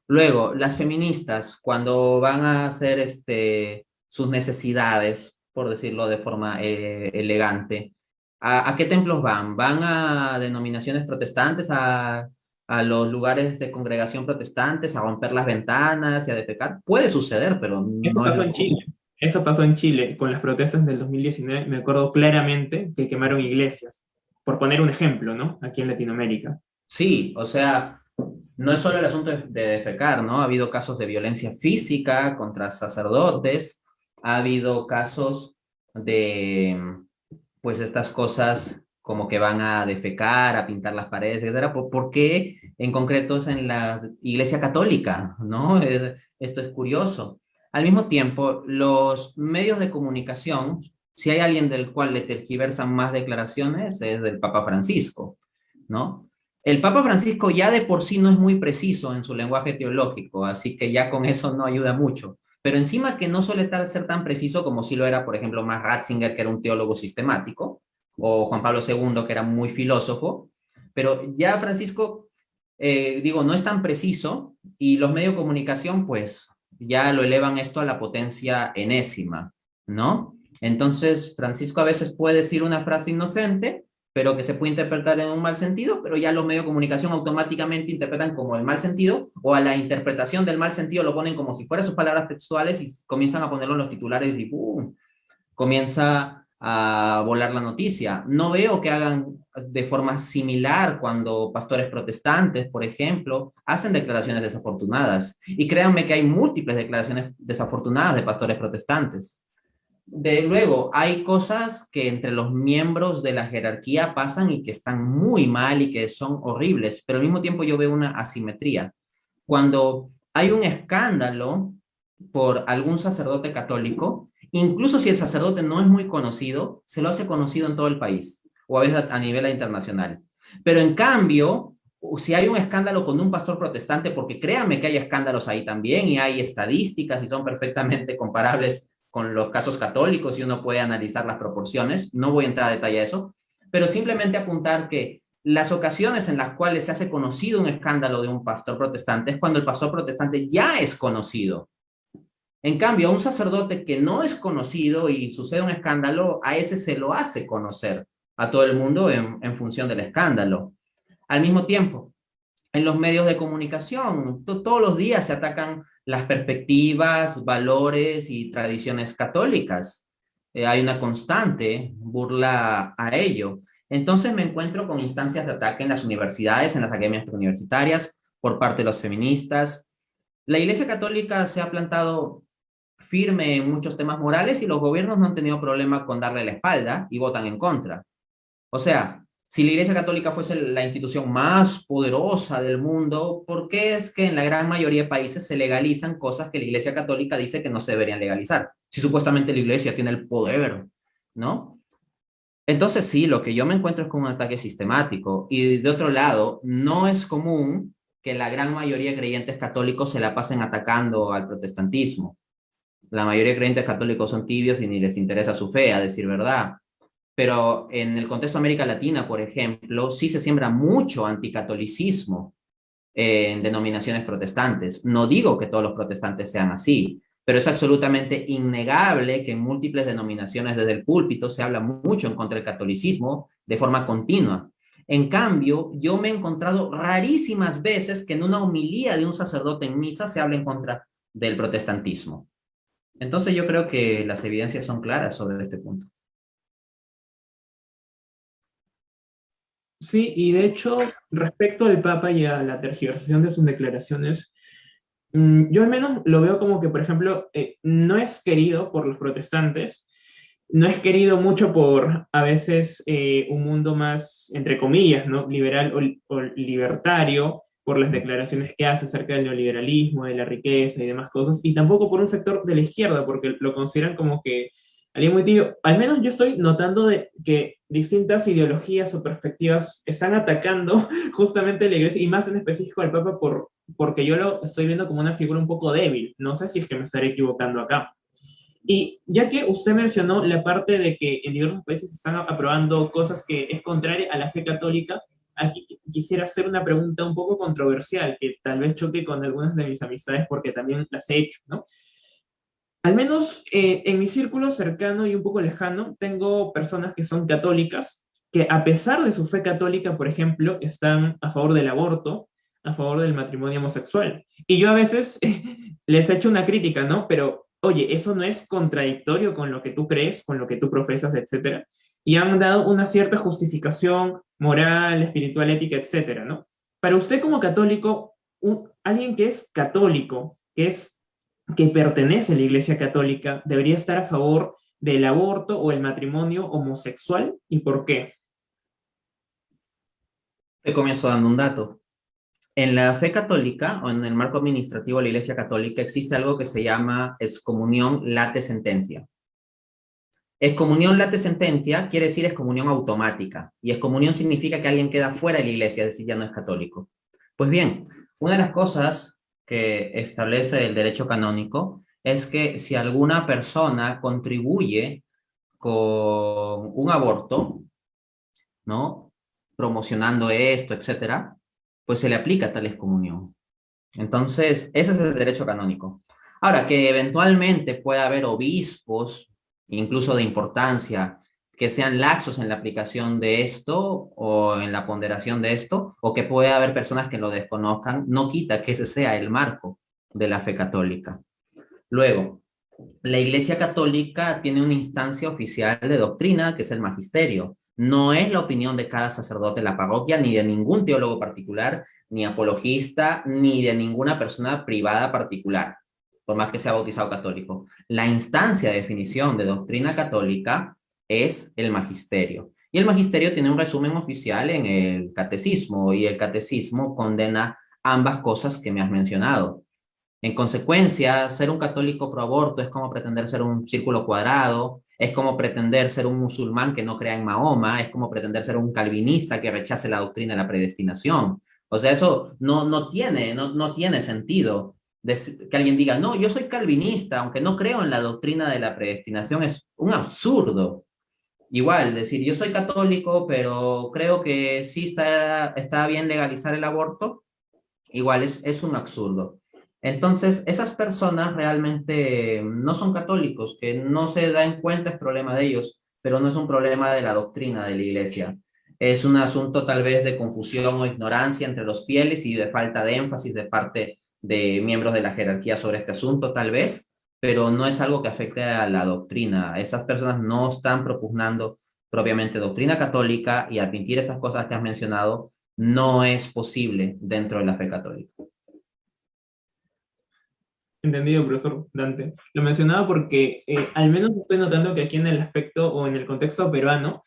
Luego, las feministas, cuando van a hacer sus necesidades, por decirlo de forma elegante, ¿a qué templos van? ¿Van a denominaciones protestantes, a los lugares de congregación protestantes, a romper las ventanas y a defecar? Puede suceder, pero Eso no es pasó lo en Chile. común. Eso pasó en Chile con las protestas del 2019. Me acuerdo claramente que quemaron iglesias, por poner un ejemplo, ¿no? Aquí en Latinoamérica. Sí, o sea, no es solo el asunto de defecar, ¿no? Ha habido casos de violencia física contra sacerdotes, ha habido casos de, pues, estas cosas como que van a defecar, a pintar las paredes, etcétera. ¿Por qué en concreto es en la Iglesia Católica, ¿no? Esto es curioso. Al mismo tiempo, los medios de comunicación, si hay alguien del cual le tergiversan más declaraciones, es del Papa Francisco, ¿no? El Papa Francisco ya de por sí no es muy preciso en su lenguaje teológico, así que ya con eso no ayuda mucho. Pero encima que no suele ser tan preciso como si lo era, por ejemplo, Max Ratzinger, que era un teólogo sistemático, o Juan Pablo II, que era muy filósofo, pero ya Francisco, digo, no es tan preciso y los medios de comunicación, pues, ya lo elevan esto a la potencia enésima, ¿no? Entonces, Francisco a veces puede decir una frase inocente, pero que se puede interpretar en un mal sentido, pero ya los medios de comunicación automáticamente interpretan como el mal sentido, o a la interpretación del mal sentido lo ponen como si fueran sus palabras textuales y comienzan a ponerlo en los titulares y ¡pum! Comienza a volar la noticia. No veo que hagan de forma similar cuando pastores protestantes, por ejemplo, hacen declaraciones desafortunadas. Y créanme que hay múltiples declaraciones desafortunadas de pastores protestantes. De luego, hay cosas que entre los miembros de la jerarquía pasan y que están muy mal y que son horribles, pero al mismo tiempo yo veo una asimetría. Cuando hay un escándalo por algún sacerdote católico, incluso si el sacerdote no es muy conocido, se lo hace conocido en todo el país o a veces a nivel internacional. Pero en cambio, si hay un escándalo con un pastor protestante, porque créanme que hay escándalos ahí también y hay estadísticas y son perfectamente comparables con los casos católicos y uno puede analizar las proporciones, no voy a entrar a detalle a eso, pero simplemente apuntar que las ocasiones en las cuales se hace conocido un escándalo de un pastor protestante es cuando el pastor protestante ya es conocido. En cambio, a un sacerdote que no es conocido y sucede un escándalo, a ese se lo hace conocer a todo el mundo en función del escándalo. Al mismo tiempo, en los medios de comunicación, todos los días se atacan las perspectivas, valores y tradiciones católicas. Hay una constante burla a ello. Entonces me encuentro con instancias de ataque en las universidades, en las academias universitarias, por parte de los feministas. La Iglesia Católica se ha plantado firme en muchos temas morales y los gobiernos no han tenido problema con darle la espalda y votan en contra. O sea, si la Iglesia Católica fuese la institución más poderosa del mundo, ¿por qué es que en la gran mayoría de países se legalizan cosas que la Iglesia Católica dice que no se deberían legalizar? Si supuestamente la Iglesia tiene el poder, ¿no? Entonces sí, lo que yo me encuentro es con un ataque sistemático. Y de otro lado, no es común que la gran mayoría de creyentes católicos se la pasen atacando al protestantismo. La mayoría de creyentes católicos son tibios y ni les interesa su fe, a decir verdad. Pero en el contexto de América Latina, por ejemplo, sí se siembra mucho anticatolicismo en denominaciones protestantes. No digo que todos los protestantes sean así, pero es absolutamente innegable que en múltiples denominaciones desde el púlpito se habla mucho en contra del catolicismo de forma continua. En cambio, yo me he encontrado rarísimas veces que en una homilía de un sacerdote en misa se habla en contra del protestantismo. Entonces yo creo que las evidencias son claras sobre este punto. Sí, y de hecho, respecto al Papa y a la tergiversación de sus declaraciones, yo al menos lo veo como que, por ejemplo, no es querido por los protestantes, no es querido mucho por a veces un mundo más, entre comillas, ¿no? Liberal o libertario, por las declaraciones que hace acerca del neoliberalismo, de la riqueza y demás cosas, y tampoco por un sector de la izquierda, porque lo consideran como que alguien muy tibio. Al menos yo estoy notando de que distintas ideologías o perspectivas están atacando justamente a la iglesia, y más en específico al Papa, porque yo lo estoy viendo como una figura un poco débil. No sé si es que me estaré equivocando acá. Y ya que usted mencionó la parte de que en diversos países se están aprobando cosas que es contraria a la fe católica, aquí quisiera hacer una pregunta un poco controversial, que tal vez choque con algunas de mis amistades porque también las he hecho, ¿no? Al menos en mi círculo cercano y un poco lejano, tengo personas que son católicas, que a pesar de su fe católica, por ejemplo, están a favor del aborto, a favor del matrimonio homosexual. Y yo a veces les echo una crítica, ¿no? Pero, oye, eso no es contradictorio con lo que tú crees, con lo que tú profesas, etcétera. Y han dado una cierta justificación moral, espiritual, ética, etcétera, ¿no? Para usted como católico, alguien que es católico, que pertenece a la Iglesia Católica, debería estar a favor del aborto o el matrimonio homosexual, ¿y por qué? Te comienzo dando un dato. En la fe católica o en el marco administrativo de la Iglesia Católica existe algo que se llama excomunión late sentencia. Excomunión late sentencia quiere decir excomunión automática, y excomunión significa que alguien queda fuera de la iglesia, es decir, ya no es católico. Pues bien, una de las cosas que establece el derecho canónico es que si alguna persona contribuye con un aborto, ¿no? Promocionando esto, etcétera, pues se le aplica tal excomunión. Entonces, ese es el derecho canónico. Ahora, que eventualmente pueda haber obispos, incluso de importancia, que sean laxos en la aplicación de esto o en la ponderación de esto, o que pueda haber personas que lo desconozcan, no quita que ese sea el marco de la fe católica. Luego, la Iglesia Católica tiene una instancia oficial de doctrina, que es el magisterio. No es la opinión de cada sacerdote de la parroquia, ni de ningún teólogo particular, ni apologista, ni de ninguna persona privada particular, por más que sea bautizado católico. La instancia de definición de doctrina católica es el magisterio. Y el magisterio tiene un resumen oficial en el catecismo, y el catecismo condena ambas cosas que me has mencionado. En consecuencia, ser un católico pro aborto es como pretender ser un círculo cuadrado, es como pretender ser un musulmán que no crea en Mahoma, es como pretender ser un calvinista que rechace la doctrina de la predestinación. O sea, eso no tiene sentido. Que alguien diga, no, yo soy calvinista, aunque no creo en la doctrina de la predestinación, es un absurdo. Igual, decir, yo soy católico, pero creo que sí está bien legalizar el aborto, igual es un absurdo. Entonces, esas personas realmente no son católicos, que no se dan cuenta es problema de ellos, pero no es un problema de la doctrina de la iglesia. Es un asunto tal vez de confusión o ignorancia entre los fieles y de falta de énfasis de parte de miembros de la jerarquía sobre este asunto, tal vez, pero no es algo que afecte a la doctrina. Esas personas no están propugnando propiamente doctrina católica, y admitir esas cosas que has mencionado no es posible dentro de la fe católica. Entendido, profesor Dante. Lo mencionaba porque al menos estoy notando que aquí en el aspecto o en el contexto peruano,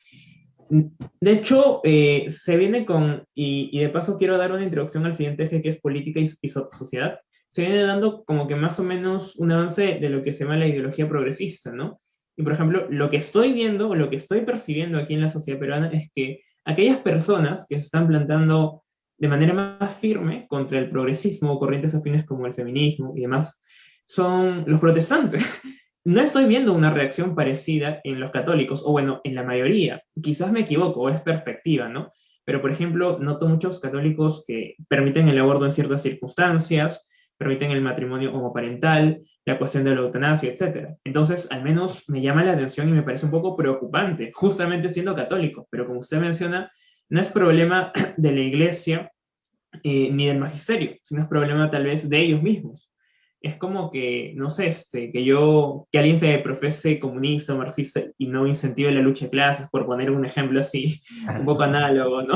de hecho, se viene con, y de paso quiero dar una introducción al siguiente eje que es política y sociedad, se viene dando como que más o menos un avance de lo que se llama la ideología progresista, ¿no? Y por ejemplo, lo que estoy viendo o lo que estoy percibiendo aquí en la sociedad peruana es que aquellas personas que se están plantando de manera más firme contra el progresismo, corrientes afines como el feminismo y demás, son los protestantes. No estoy viendo una reacción parecida en los católicos, o bueno, en la mayoría. Quizás me equivoco, o es perspectiva, ¿no? Pero, por ejemplo, noto muchos católicos que permiten el aborto en ciertas circunstancias, permiten el matrimonio homoparental, la cuestión de la eutanasia, etc. Entonces, al menos me llama la atención y me parece un poco preocupante, justamente siendo católico. Pero como usted menciona, no es problema de la iglesia ni del magisterio, sino es problema tal vez de ellos mismos. Es como que, no sé, que alguien se profese comunista o marxista y no incentive la lucha de clases, por poner un ejemplo así, un poco análogo, ¿no?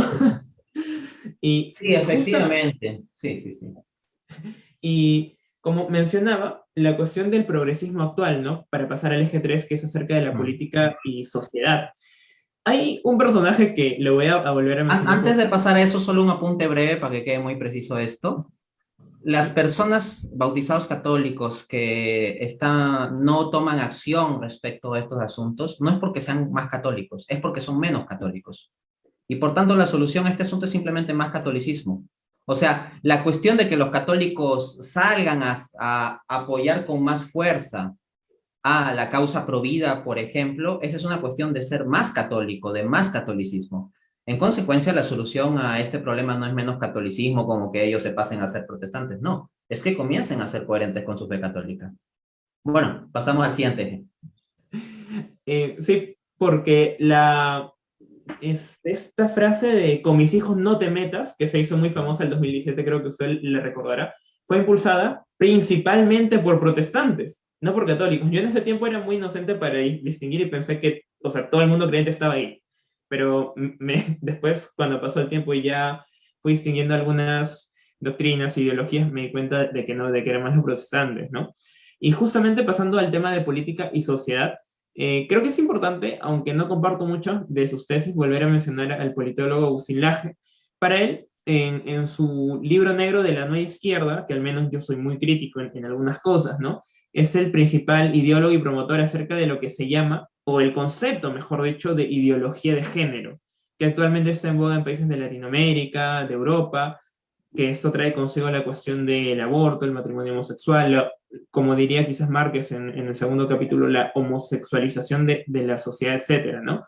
Y Sí, justamente, efectivamente. Sí, sí, sí. y como mencionaba, la cuestión del progresismo actual, ¿no? Para pasar al eje 3 que es acerca de la Mm. política y sociedad. Hay un personaje que lo voy a volver a mencionar Antes por... de pasar a eso, solo un apunte breve para que quede muy preciso esto. Las ¿Sí? personas bautizados católicos que no toman acción respecto a estos asuntos, no es porque sean más católicos, es porque son menos católicos. Y por tanto, la solución a este asunto es simplemente más catolicismo. O sea, la cuestión de que los católicos salgan a apoyar con más fuerza a la causa provida, por ejemplo, esa es una cuestión de ser más católico, de más catolicismo. En consecuencia, la solución a este problema no es menos catolicismo como que ellos se pasen a ser protestantes, no, es que comiencen a ser coherentes con su fe católica. Bueno, pasamos al siguiente eje. Sí, porque esta frase de con mis hijos no te metas, que se hizo muy famosa en 2017, creo que usted le recordará, fue impulsada principalmente por protestantes, no por católicos. Yo en ese tiempo era muy inocente para distinguir y pensé que, o sea, todo el mundo creyente estaba ahí. Pero después, cuando pasó el tiempo y ya fui distinguiendo algunas doctrinas, ideologías, me di cuenta de que no, de que eran más los protestantes, ¿no? Y justamente pasando al tema de política y sociedad, creo que es importante, aunque no comparto mucho de sus tesis, volver a mencionar al politólogo Agustín Laje. Para él, en su libro negro de la nueva izquierda, que al menos yo soy muy crítico en algunas cosas, ¿no? Es el principal ideólogo y promotor acerca de lo que se llama, o el concepto, mejor dicho, de ideología de género, que actualmente está en boga en países de Latinoamérica, de Europa, que esto trae consigo la cuestión del aborto, el matrimonio homosexual, como diría quizás Márquez en el segundo capítulo, la homosexualización de la sociedad, etcétera, ¿no?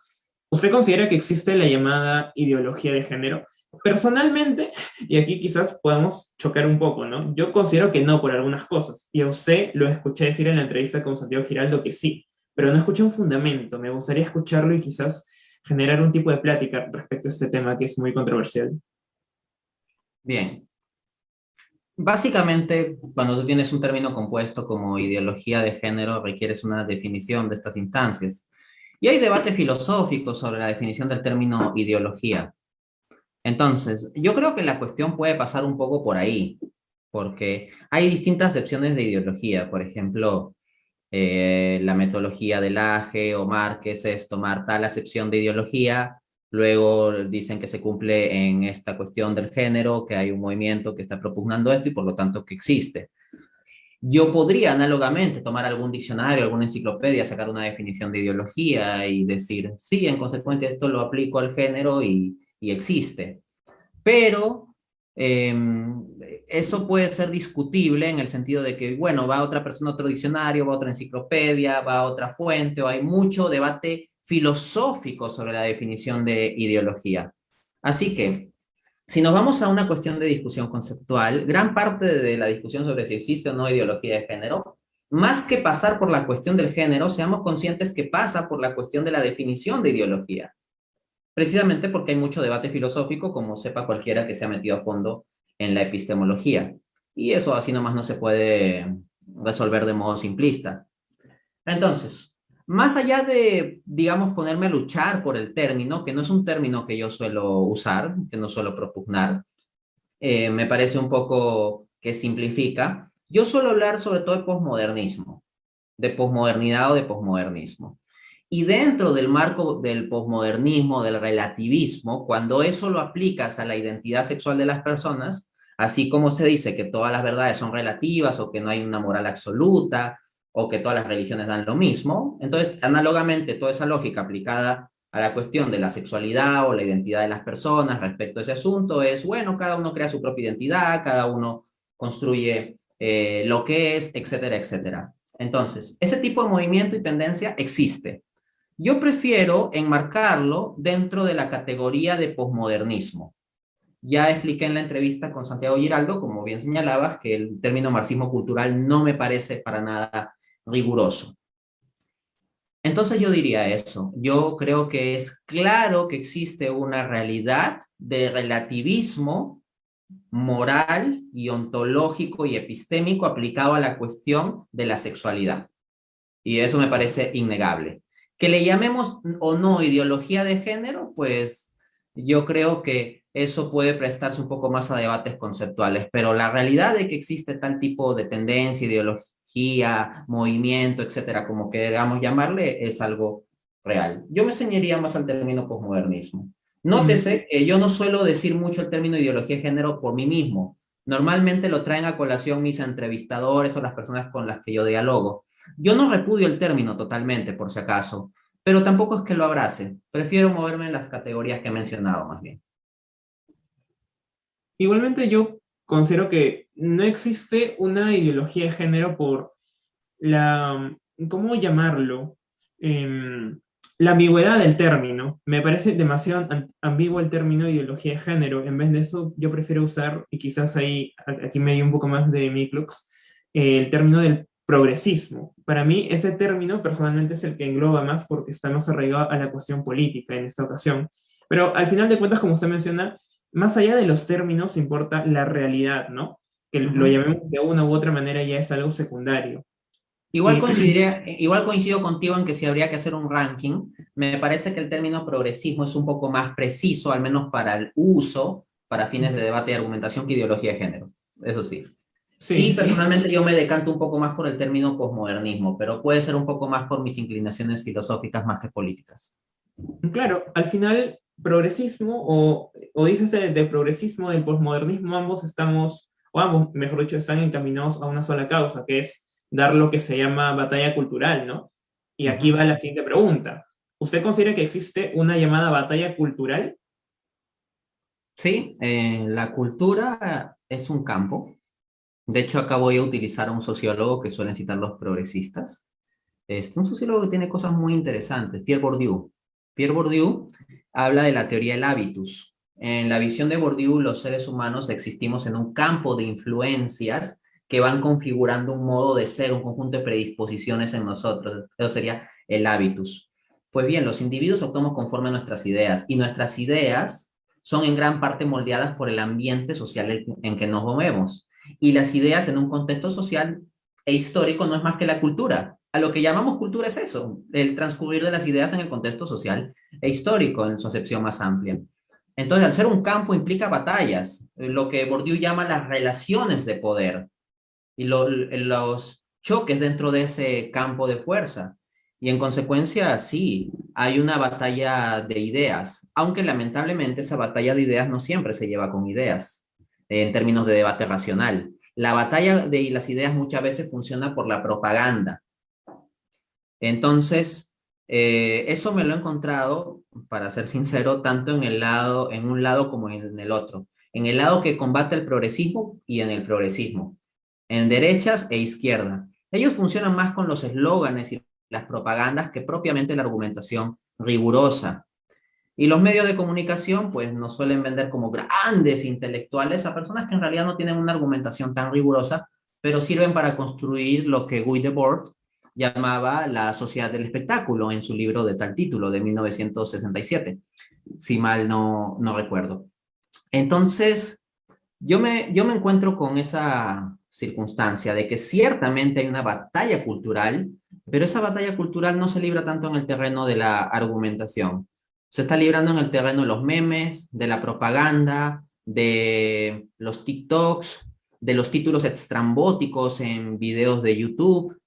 ¿Usted considera que existe la llamada ideología de género? Personalmente, y aquí quizás podamos chocar un poco, ¿no? Yo considero que no por algunas cosas, y a usted lo escuché decir en la entrevista con Santiago Giraldo que sí, pero no escuché un fundamento, me gustaría escucharlo y quizás generar un tipo de plática respecto a este tema que es muy controversial. Bien, básicamente, cuando tú tienes un término compuesto como ideología de género, requieres una definición de estas instancias. Y hay debate filosófico sobre la definición del término ideología. Entonces, yo creo que la cuestión puede pasar un poco por ahí, porque hay distintas acepciones de ideología. Por ejemplo, la metodología de Laje o Márquez es tomar tal acepción de ideología, luego dicen que se cumple en esta cuestión del género, que hay un movimiento que está propugnando esto y por lo tanto que existe. Yo podría análogamente tomar algún diccionario, alguna enciclopedia, sacar una definición de ideología y decir, sí, en consecuencia esto lo aplico al género y existe. Pero eh, eso puede ser discutible en el sentido de que, bueno, va otra persona a otro diccionario, va a otra enciclopedia, va a otra fuente, o hay mucho debate filosófico sobre la definición de ideología. Así que, si nos vamos a una cuestión de discusión conceptual, gran parte de la discusión sobre si existe o no ideología de género, más que pasar por la cuestión del género, seamos conscientes que pasa por la cuestión de la definición de ideología, precisamente porque hay mucho debate filosófico, como sepa cualquiera que se ha metido a fondo en la epistemología. Y eso así nomás no se puede resolver de modo simplista. Entonces, más allá de, digamos, ponerme a luchar por el término, que no es un término que yo suelo usar, que no suelo propugnar, me parece un poco que simplifica. Yo suelo hablar sobre todo de posmodernismo, de posmodernidad o de posmodernismo. Y dentro del marco del posmodernismo, del relativismo, cuando eso lo aplicas a la identidad sexual de las personas, así como se dice que todas las verdades son relativas o que no hay una moral absoluta o que todas las religiones dan lo mismo, entonces análogamente toda esa lógica aplicada a la cuestión de la sexualidad o la identidad de las personas respecto a ese asunto es, bueno, cada uno crea su propia identidad, cada uno construye lo que es, etcétera, etcétera. Entonces, ese tipo de movimiento y tendencia existe. Yo prefiero enmarcarlo dentro de la categoría de posmodernismo. Ya expliqué en la entrevista con Santiago Giraldo, como bien señalabas, que el término marxismo cultural no me parece para nada riguroso. Entonces yo diría eso. Yo creo que es claro que existe una realidad de relativismo moral y ontológico y epistémico aplicado a la cuestión de la sexualidad. Y eso me parece innegable. Que le llamemos o no ideología de género, pues yo creo que eso puede prestarse un poco más a debates conceptuales, pero la realidad de que existe tal tipo de tendencia, ideología, movimiento, etcétera, como queramos llamarle, es algo real. Yo me ceñiría más al término posmodernismo. Mm, Nótese que yo no suelo decir mucho el término ideología de género por mí mismo. Normalmente lo traen a colación mis entrevistadores o las personas con las que yo dialogo. Yo no repudio el término totalmente, por si acaso, pero tampoco es que lo abrace. Prefiero moverme en las categorías que he mencionado, más bien. Igualmente yo considero que no existe una ideología de género por la, ¿cómo llamarlo? Em, la ambigüedad del término. Me parece demasiado ambiguo el término ideología de género. En vez de eso, yo prefiero usar, y quizás ahí, aquí me dio un poco más de mi crux, el término del progresismo. Para mí, ese término personalmente es el que engloba más porque está más arraigado a la cuestión política en esta ocasión. Pero al final de cuentas, como usted menciona, más allá de los términos importa la realidad, ¿no? Que lo Ujú. llamemos de una u otra manera ya es algo secundario. Igual, Eh, igual coincido contigo en que si habría que hacer un ranking, me parece que el término progresismo es un poco más preciso, al menos para el uso, para fines de debate y argumentación, que ideología de género. Eso sí. sí, Y sí. personalmente yo me decanto un poco más por el término posmodernismo, pero puede ser un poco más por mis inclinaciones filosóficas más que políticas. Claro, al final, progresismo o dice usted de progresismo, del posmodernismo, ambos estamos, o ambos, mejor dicho, están encaminados a una sola causa, que es dar lo que se llama batalla cultural, ¿no? Y aquí Ujú. va la siguiente pregunta. ¿Usted considera que existe una llamada batalla cultural? Sí, la cultura es un campo. De hecho, acá voy a utilizar a un sociólogo que suelen citar los progresistas. Un sociólogo que tiene cosas muy interesantes, Pierre Bourdieu. Pierre Bourdieu habla de la teoría del hábitus. En la visión de Bourdieu, los seres humanos existimos en un campo de influencias que van configurando un modo de ser, un conjunto de predisposiciones en nosotros. Eso sería el hábitus. Pues bien, los individuos actuamos conforme a nuestras ideas y nuestras ideas son en gran parte moldeadas por el ambiente social en que nos movemos. Y las ideas en un contexto social e histórico no es más que la cultura. A lo que llamamos cultura es eso, el transcurrir de las ideas en el contexto social e histórico en su acepción más amplia. Entonces, al ser un campo implica batallas, lo que Bourdieu llama las relaciones de poder y los choques dentro de ese campo de fuerza. Y en consecuencia, sí, hay una batalla de ideas, aunque lamentablemente esa batalla de ideas no siempre se lleva con ideas, en términos de debate racional. La batalla de las ideas muchas veces funciona por la propaganda. Entonces, eso me lo he encontrado, para ser sincero, tanto en un lado como en el otro. En el lado que combate el progresismo y en el progresismo. En derechas e izquierda. Ellos funcionan más con los eslóganes y las propagandas que propiamente la argumentación rigurosa. Y los medios de comunicación, pues, nos suelen vender como grandes intelectuales a personas que en realidad no tienen una argumentación tan rigurosa, pero sirven para construir lo que Guy Debord llamaba la sociedad del espectáculo en su libro de tal título, de 1967, si mal no recuerdo. Entonces, yo me encuentro con esa circunstancia de que ciertamente hay una batalla cultural, pero esa batalla cultural no se libra tanto en el terreno de la argumentación. Se está librando en el terreno de los memes, de la propaganda, de los TikToks, de los títulos estrambóticos en videos de YouTube,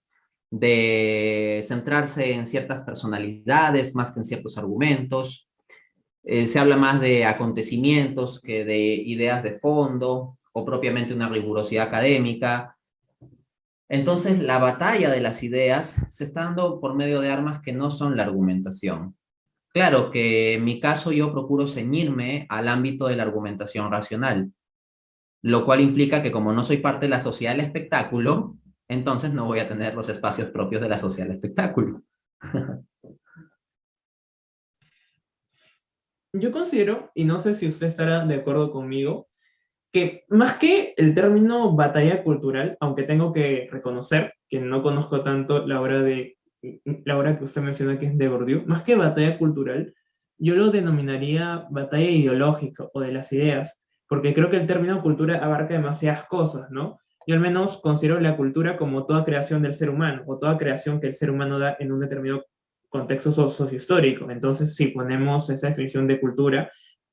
de centrarse en ciertas personalidades más que en ciertos argumentos. Se habla más de acontecimientos que de ideas de fondo o propiamente una rigurosidad académica. Entonces, la batalla de las ideas se está dando por medio de armas que no son la argumentación. Claro que en mi caso yo procuro ceñirme al ámbito de la argumentación racional, lo cual implica que como no soy parte de la sociedad del espectáculo, entonces no voy a tener los espacios propios de la sociedad del espectáculo. Yo considero, y no sé si usted estará de acuerdo conmigo, que más que el término batalla cultural, aunque tengo que reconocer que no conozco tanto la obra que usted menciona que es de Bourdieu, más que batalla cultural, yo lo denominaría batalla ideológica o de las ideas, porque creo que el término cultura abarca demasiadas cosas, ¿no? Yo al menos considero la cultura como toda creación del ser humano, o toda creación que el ser humano da en un determinado contexto sociohistórico. Entonces, si ponemos esa definición de cultura,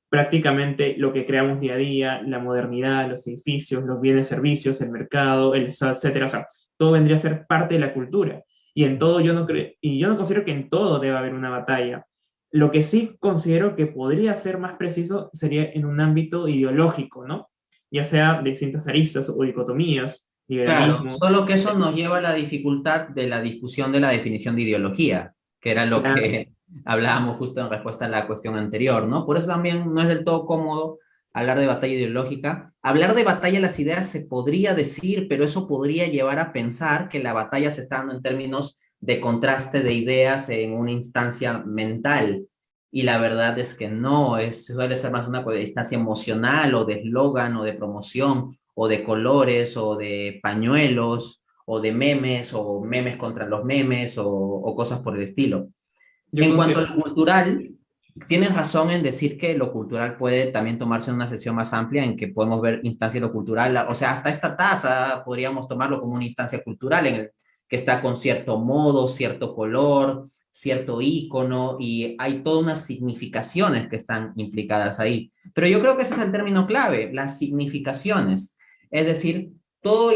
prácticamente lo que creamos día a día, la modernidad, los edificios, los bienes, servicios, el mercado, el Estado, etcétera, o sea, todo vendría a ser parte de la cultura. Y en todo yo no considero que en todo deba haber una batalla. Lo que sí considero que podría ser más preciso sería en un ámbito ideológico, ¿no? Ya sea de distintas aristas o dicotomías, Claro, liberalismo, solo que eso nos lleva a la dificultad de la discusión de la definición de ideología, que era lo claro, que hablábamos justo en respuesta a la cuestión anterior, ¿no? Por eso también no es del todo cómodo hablar de batalla ideológica. Hablar de batalla de las ideas se podría decir, pero eso podría llevar a pensar que la batalla se está dando en términos de contraste de ideas en una instancia mental. Y la verdad es que no, suele ser más una instancia emocional o de eslogan o de promoción o de colores, o de pañuelos, o memes contra los memes, o cosas por el estilo. yo En cuanto a considero, lo cultural, tienes razón en decir que lo cultural puede también tomarse en una sección más amplia en que podemos ver instancia de lo cultural, o sea, hasta esta taza podríamos tomarlo como una instancia cultural en el que está con cierto modo, cierto color, cierto icono, y hay todas unas significaciones que están implicadas ahí. Pero yo creo que ese es el término clave, las significaciones. Es decir, todo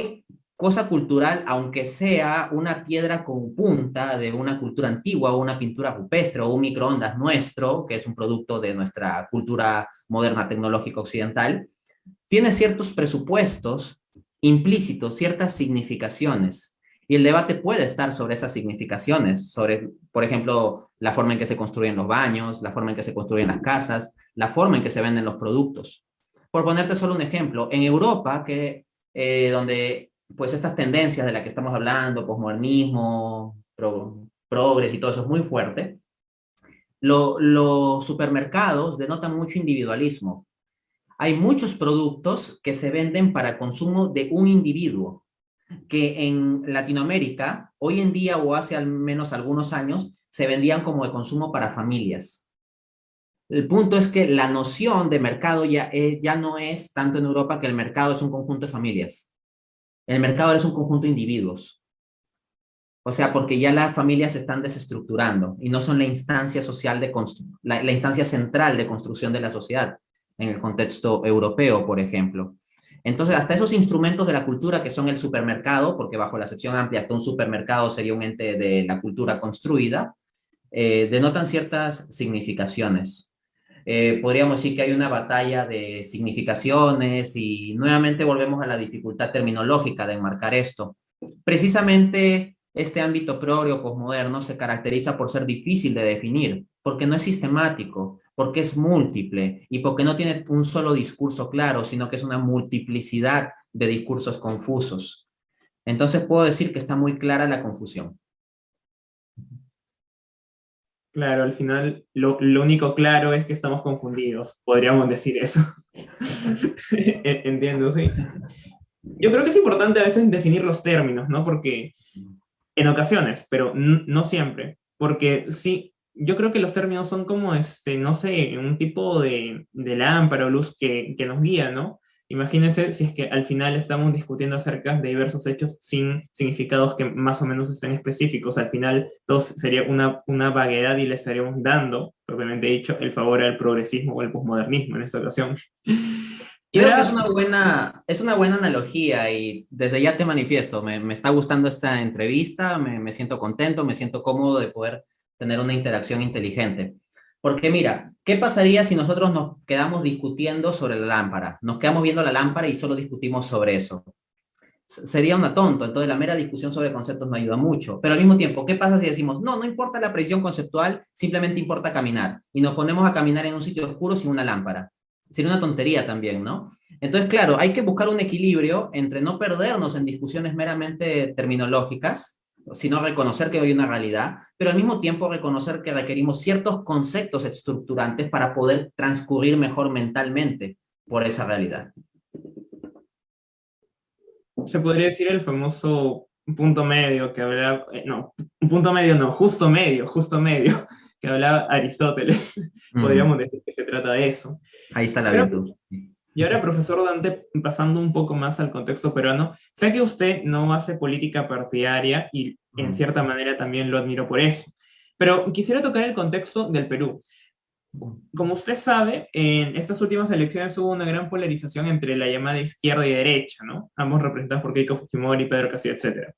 cosa cultural, aunque sea una piedra con punta de una cultura antigua o una pintura rupestre o un microondas nuestro, que es un producto de nuestra cultura moderna tecnológica occidental, tiene ciertos presupuestos implícitos, ciertas significaciones. Y el debate puede estar sobre esas significaciones, sobre, por ejemplo, la forma en que se construyen los baños, la forma en que se construyen las casas, la forma en que se venden los productos. Por ponerte solo un ejemplo, en Europa, donde pues estas tendencias de las que estamos hablando, posmodernismo, progres y todo eso es muy fuerte, los supermercados denotan mucho individualismo. Hay muchos productos que se venden para consumo de un individuo, que en Latinoamérica, hoy en día o hace al menos algunos años, se vendían como de consumo para familias. El punto es que la noción de mercado ya no es tanto en Europa que el mercado es un conjunto de familias. El mercado es un conjunto de individuos. O sea, porque ya las familias se están desestructurando y no son la instancia social la instancia central de construcción de la sociedad en el contexto europeo, por ejemplo. Entonces, hasta esos instrumentos de la cultura que son el supermercado, porque bajo la acepción amplia hasta un supermercado sería un ente de la cultura construida, denotan ciertas significaciones. Podríamos decir que hay una batalla de significaciones y nuevamente volvemos a la dificultad terminológica de enmarcar esto. Precisamente este ámbito progre o posmoderno se caracteriza por ser difícil de definir, porque no es sistemático, porque es múltiple y porque no tiene un solo discurso claro, sino que es una multiplicidad de discursos confusos. Entonces puedo decir que está muy clara la confusión. claro, al final lo único claro es que estamos confundidos, podríamos decir eso. Entiendo, sí. Yo creo que es importante a veces definir los términos, ¿no? Porque en ocasiones, pero no siempre, porque sí, yo creo que los términos son como, no sé, un tipo de lámpara o luz que nos guía, ¿no? Imagínense si es que al final estamos discutiendo acerca de diversos hechos sin significados que más o menos estén específicos. Al final, todo sería una vaguedad y le estaríamos dando, propiamente dicho, el favor al progresismo o al posmodernismo en esta ocasión. Y Creo que ahora, es una buena analogía y desde ya te manifiesto, me está gustando esta entrevista, me siento contento, me siento cómodo de poder tener una interacción inteligente. Porque mira, ¿qué pasaría si nosotros nos quedamos discutiendo sobre la lámpara? Nos quedamos viendo la lámpara y solo discutimos sobre eso. Sería una tonto, entonces la mera discusión sobre conceptos no ayuda mucho. Pero al mismo tiempo, ¿qué pasa si decimos, no, no importa la precisión conceptual, simplemente importa caminar? Y nos ponemos a caminar en un sitio oscuro sin una lámpara. Sería una tontería también, ¿no? Entonces, claro, hay que buscar un equilibrio entre no perdernos en discusiones meramente terminológicas, sino reconocer que hay una realidad, pero al mismo tiempo reconocer que requerimos ciertos conceptos estructurantes para poder transcurrir mejor mentalmente por esa realidad. se podría decir el famoso punto medio que habla, no, un punto medio no, justo medio, que hablaba Aristóteles. Mm, Podríamos decir que se trata de eso. ahí está la Pero, virtud. y ahora, profesor Dante, pasando un poco más al contexto peruano, sé que usted no hace política partidaria y en Mm. cierta manera también lo admiro por eso. Pero quisiera tocar el contexto del Perú. Como usted sabe, en estas últimas elecciones hubo una gran polarización entre la llamada izquierda y derecha, ¿no? Ambos representados por Keiko Fujimori, Pedro Castillo, etc.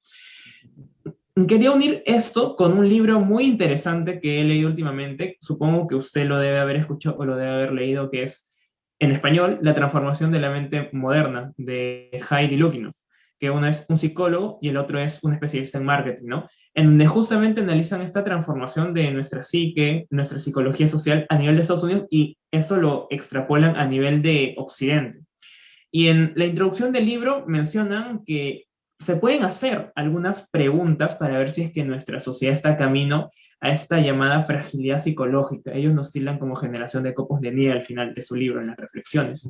Quería unir esto con un libro muy interesante que he leído últimamente, supongo que usted lo debe haber escuchado o lo debe haber leído, que es en español, La transformación de la mente moderna, de Heidi Lukinov, que uno es un psicólogo y el otro es un especialista en marketing, ¿no? En donde justamente analizan esta transformación de nuestra psique, nuestra psicología social a nivel de Estados Unidos y esto lo extrapolan a nivel de Occidente. Y en la introducción del libro mencionan que se pueden hacer algunas preguntas para ver si es que nuestra sociedad está camino a esta llamada fragilidad psicológica. Ellos nos tildan como generación de copos de nieve al final de su libro, en las reflexiones.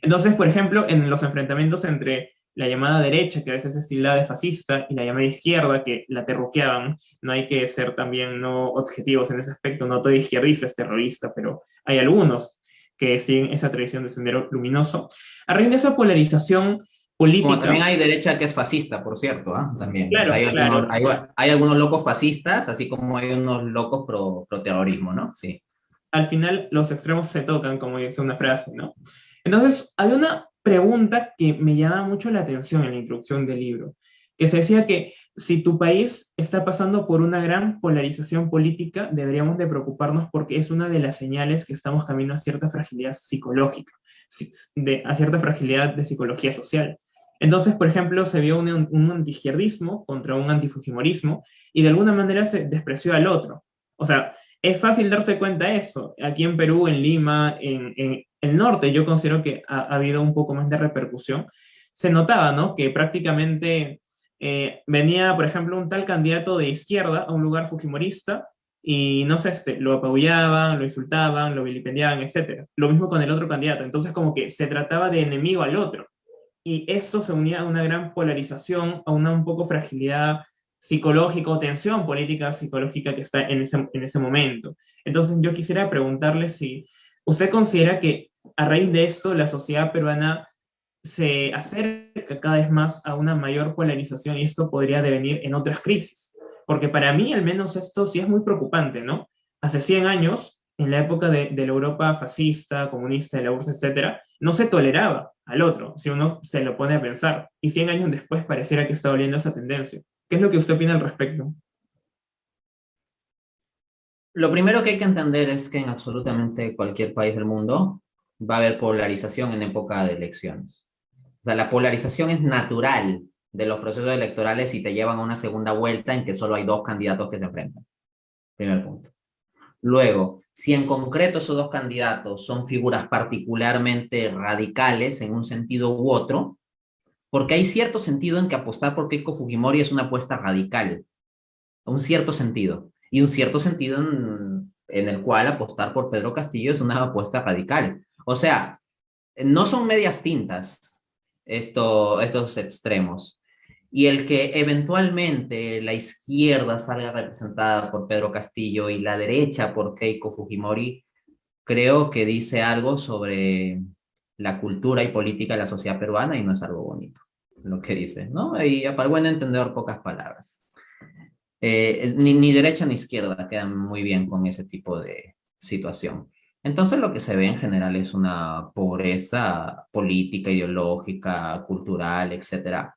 Entonces, por ejemplo, en los enfrentamientos entre la llamada derecha, que a veces es tildada de fascista, y la llamada izquierda, que la terruqueaban, no hay que ser también no objetivos en ese aspecto, no todo izquierdista es terrorista, pero hay algunos que siguen esa tradición de Sendero Luminoso. A raíz de esa polarización Como también política, hay derecha que es fascista, por cierto, ¿ah? También. O sea, claro, claro, hay algunos locos fascistas, así como hay unos locos pro terrorismo, ¿no? Sí. al final los extremos se tocan, como dice una frase, ¿no? Entonces, hay una pregunta que me llama mucho la atención en la introducción del libro, que se decía que si tu país está pasando por una gran polarización política, deberíamos de preocuparnos porque es una de las señales que estamos camino a cierta fragilidad psicológica, a cierta fragilidad de psicología social. Entonces, por ejemplo, se vio un antiizquierdismo contra un antifujimorismo y de alguna manera se despreció al otro. O sea, es fácil darse cuenta de eso. Aquí en Perú, en Lima, en el norte, yo considero que ha habido un poco más de repercusión. Se notaba, ¿no? Que prácticamente venía, por ejemplo, un tal candidato de izquierda a un lugar fujimorista y, no sé, lo apabullaban, lo insultaban, lo vilipendiaban, etc. Lo mismo con el otro candidato. Entonces, como que se trataba de enemigo al otro. Y esto se unía a una gran polarización, a una un poco fragilidad psicológica o tensión política psicológica que está en ese momento. Entonces yo quisiera preguntarle si usted considera que a raíz de esto la sociedad peruana se acerca cada vez más a una mayor polarización y esto podría devenir en otras crisis. Porque para mí al menos esto sí es muy preocupante, ¿no? Hace 100 años, en la época de la Europa fascista, comunista, de la URSS, etcétera, no se toleraba al otro, si uno se lo pone a pensar. Y 100 años después pareciera que está volviendo esa tendencia. ¿Qué es lo que usted opina al respecto? Lo primero que hay que entender es que en absolutamente cualquier país del mundo va a haber polarización en época de elecciones. O sea, la polarización es natural de los procesos electorales y te llevan a una segunda vuelta en que solo hay dos candidatos que se enfrentan. Primer punto. Luego, si en concreto esos dos candidatos son figuras particularmente radicales en un sentido u otro, porque hay cierto sentido en que apostar por Keiko Fujimori es una apuesta radical, un cierto sentido, y un cierto sentido en el cual apostar por Pedro Castillo es una apuesta radical. O sea, no son medias tintas estos extremos. Y el que eventualmente la izquierda salga representada por Pedro Castillo y la derecha por Keiko Fujimori, creo que dice algo sobre la cultura y política de la sociedad peruana y no es algo bonito lo que dice, ¿no? Y para el buen entendedor, pocas palabras. Ni derecha ni izquierda quedan muy bien con ese tipo de situación. Entonces lo que se ve en general es una pobreza política, ideológica, cultural, etcétera,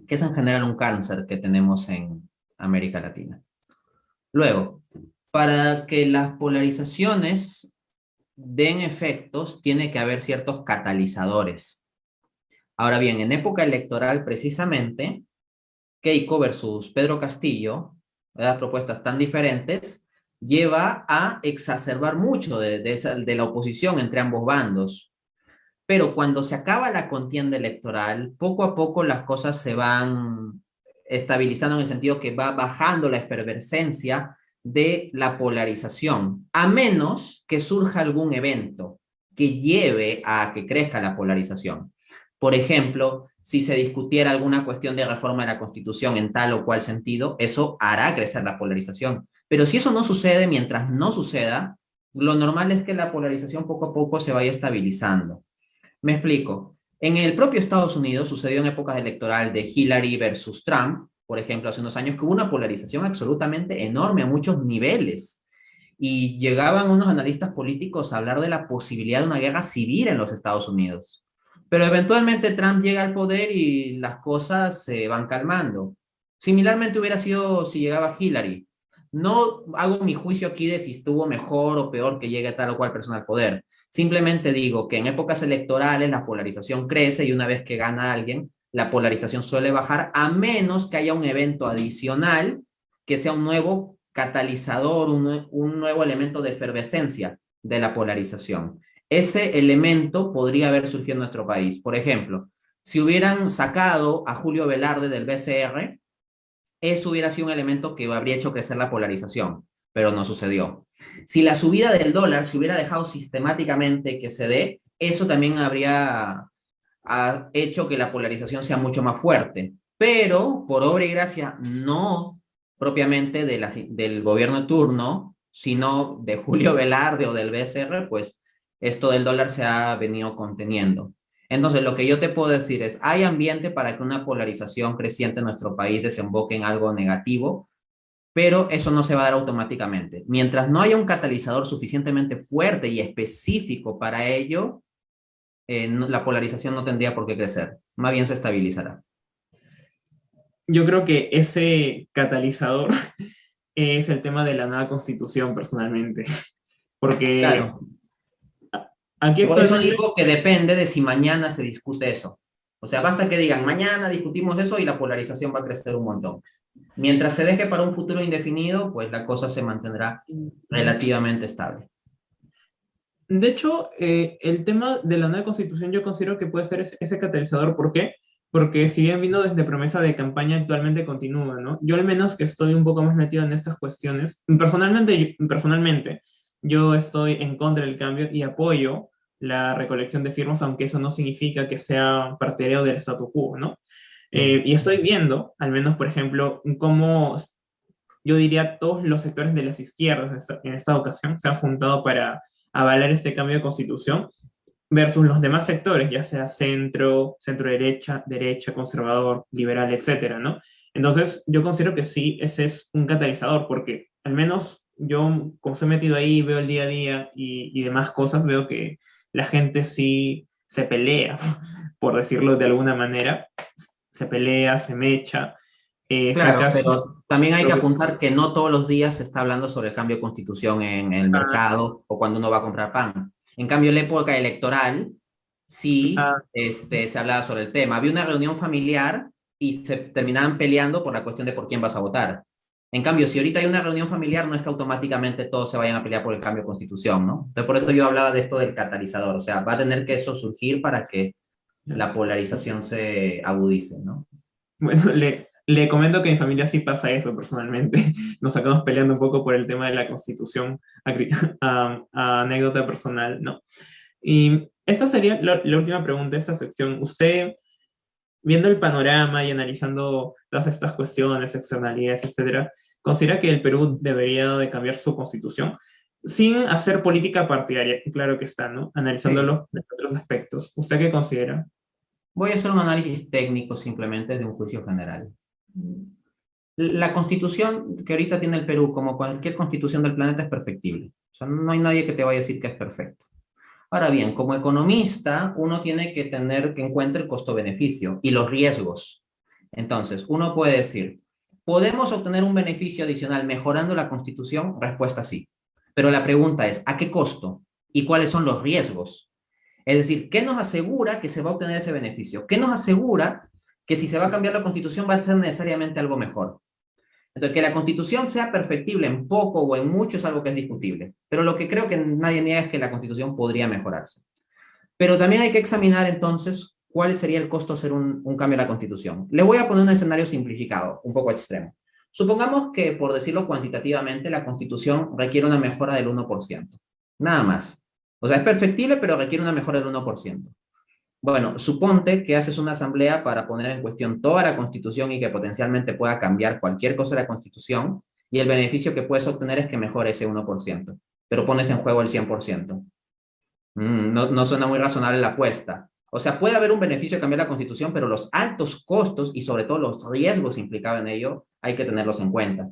que es en general un cáncer que tenemos en América Latina. Luego, para que las polarizaciones den efectos, tiene que haber ciertos catalizadores. Ahora bien, en época electoral precisamente, Keiko versus Pedro Castillo, las propuestas tan diferentes, lleva a exacerbar mucho de la oposición entre ambos bandos. Pero cuando se acaba la contienda electoral, poco a poco las cosas se van estabilizando en el sentido que va bajando la efervescencia de la polarización, a menos que surja algún evento que lleve a que crezca la polarización. Por ejemplo, si se discutiera alguna cuestión de reforma de la Constitución en tal o cual sentido, eso hará crecer la polarización. Pero si eso no sucede, mientras no suceda, lo normal es que la polarización poco a poco se vaya estabilizando. Me explico. En el propio Estados Unidos sucedió en épocas electorales de Hillary versus Trump, por ejemplo, hace unos años, que hubo una polarización absolutamente enorme a muchos niveles. Y llegaban unos analistas políticos a hablar de la posibilidad de una guerra civil en los Estados Unidos. Pero eventualmente Trump llega al poder y las cosas se van calmando. Similarmente hubiera sido si llegaba Hillary. No hago mi juicio aquí de si estuvo mejor o peor que llegue tal o cual persona al poder. Simplemente digo que en épocas electorales la polarización crece y una vez que gana alguien, la polarización suele bajar a menos que haya un evento adicional que sea un nuevo catalizador, un nuevo elemento de efervescencia de la polarización. Ese elemento podría haber surgido en nuestro país. Por ejemplo, si hubieran sacado a Julio Velarde del BCR, eso hubiera sido un elemento que habría hecho crecer la polarización, pero no sucedió. Si la subida del dólar se hubiera dejado sistemáticamente que se dé, eso también habría hecho que la polarización sea mucho más fuerte. Pero, por obra y gracia, no propiamente del gobierno de turno, sino de Julio Velarde o del BCR, pues esto del dólar se ha venido conteniendo. Entonces, lo que yo te puedo decir es, hay ambiente para que una polarización creciente en nuestro país desemboque en algo negativo, pero eso no se va a dar automáticamente. Mientras no haya un catalizador suficientemente fuerte y específico para ello, la polarización no tendría por qué crecer, más bien se estabilizará. Yo creo que ese catalizador es el tema de la nueva constitución, personalmente, porque Claro, aquí por eso actualmente, digo que depende de si mañana se discute eso. O sea, basta que digan, mañana discutimos eso y la polarización va a crecer un montón. Mientras se deje para un futuro indefinido, pues la cosa se mantendrá relativamente estable. de hecho, el tema de la nueva constitución yo considero que puede ser ese catalizador. ¿Por qué? Porque si bien vino desde promesa de campaña, actualmente continúa, ¿no? Yo al menos que estoy un poco más metido en estas cuestiones, personalmente, yo estoy en contra del cambio y apoyo la recolección de firmas, aunque eso no significa que sea partidario del statu quo, ¿no? Y estoy viendo, al menos, por ejemplo, cómo yo diría todos los sectores de las izquierdas en esta ocasión se han juntado para avalar este cambio de constitución versus los demás sectores, ya sea centro, centro derecha, derecha, conservador, liberal, etcétera, ¿no? Entonces, yo considero que sí, ese es un catalizador, porque al menos yo, como estoy metido ahí, veo el día a día y demás cosas, veo que la gente sí se pelea, por decirlo de alguna manera, se pelea, se mecha, si Claro, acaso pero también hay lo que que... apuntar que no todos los días se está hablando sobre el cambio de constitución en el Ah, mercado o cuando uno va a comprar pan. En cambio, en la época electoral, sí ah, se hablaba sobre el tema. Había una reunión familiar y se terminaban peleando por la cuestión de por quién vas a votar. En cambio, si ahorita hay una reunión familiar, no es que automáticamente todos se vayan a pelear por el cambio de constitución, ¿no? Entonces, por eso yo hablaba de esto del catalizador. O sea, va a tener que eso surgir para que la polarización se agudice, ¿no? bueno, le comento que en mi familia sí pasa eso personalmente. Nos acabamos peleando un poco por el tema de la constitución, anécdota personal, ¿no? Y esta sería la última pregunta de esta sección. Usted, viendo el panorama y analizando todas estas cuestiones, externalidades, etcétera, ¿considera que el Perú debería de cambiar su constitución? Sin hacer política partidaria, claro que está, ¿no? Sí. Analizándolo de otros aspectos. ¿Usted qué considera? Voy a hacer un análisis técnico simplemente de un juicio general. La constitución que ahorita tiene el Perú, como cualquier constitución del planeta, es perfectible. O sea, no hay nadie que te vaya a decir que es perfecto. Ahora bien, como economista, uno tiene que tener en cuenta el costo-beneficio y los riesgos. Entonces, uno puede decir, ¿podemos obtener un beneficio adicional mejorando la Constitución? Respuesta sí. Pero la pregunta es, ¿a qué costo? ¿Y cuáles son los riesgos? Es decir, ¿qué nos asegura que se va a obtener ese beneficio? ¿Qué nos asegura que si se va a cambiar la Constitución va a ser necesariamente algo mejor? Entonces, que la Constitución sea perfectible en poco o en mucho es algo que es discutible. Pero lo que creo que nadie niega es que la Constitución podría mejorarse. Pero también hay que examinar entonces cuál sería el costo de hacer un cambio a la Constitución. Le voy a poner un escenario simplificado, un poco extremo. Supongamos que, por decirlo cuantitativamente, la Constitución requiere una mejora del 1%. Nada más. O sea, es perfectible, pero requiere una mejora del 1%. Bueno, suponte que haces una asamblea para poner en cuestión toda la Constitución y que potencialmente pueda cambiar cualquier cosa de la Constitución, y el beneficio que puedes obtener es que mejore ese 1%, pero pones en juego el 100%. No suena muy razonable la apuesta. O sea, puede haber un beneficio de cambiar la Constitución, pero los altos costos y sobre todo los riesgos implicados en ello hay que tenerlos en cuenta.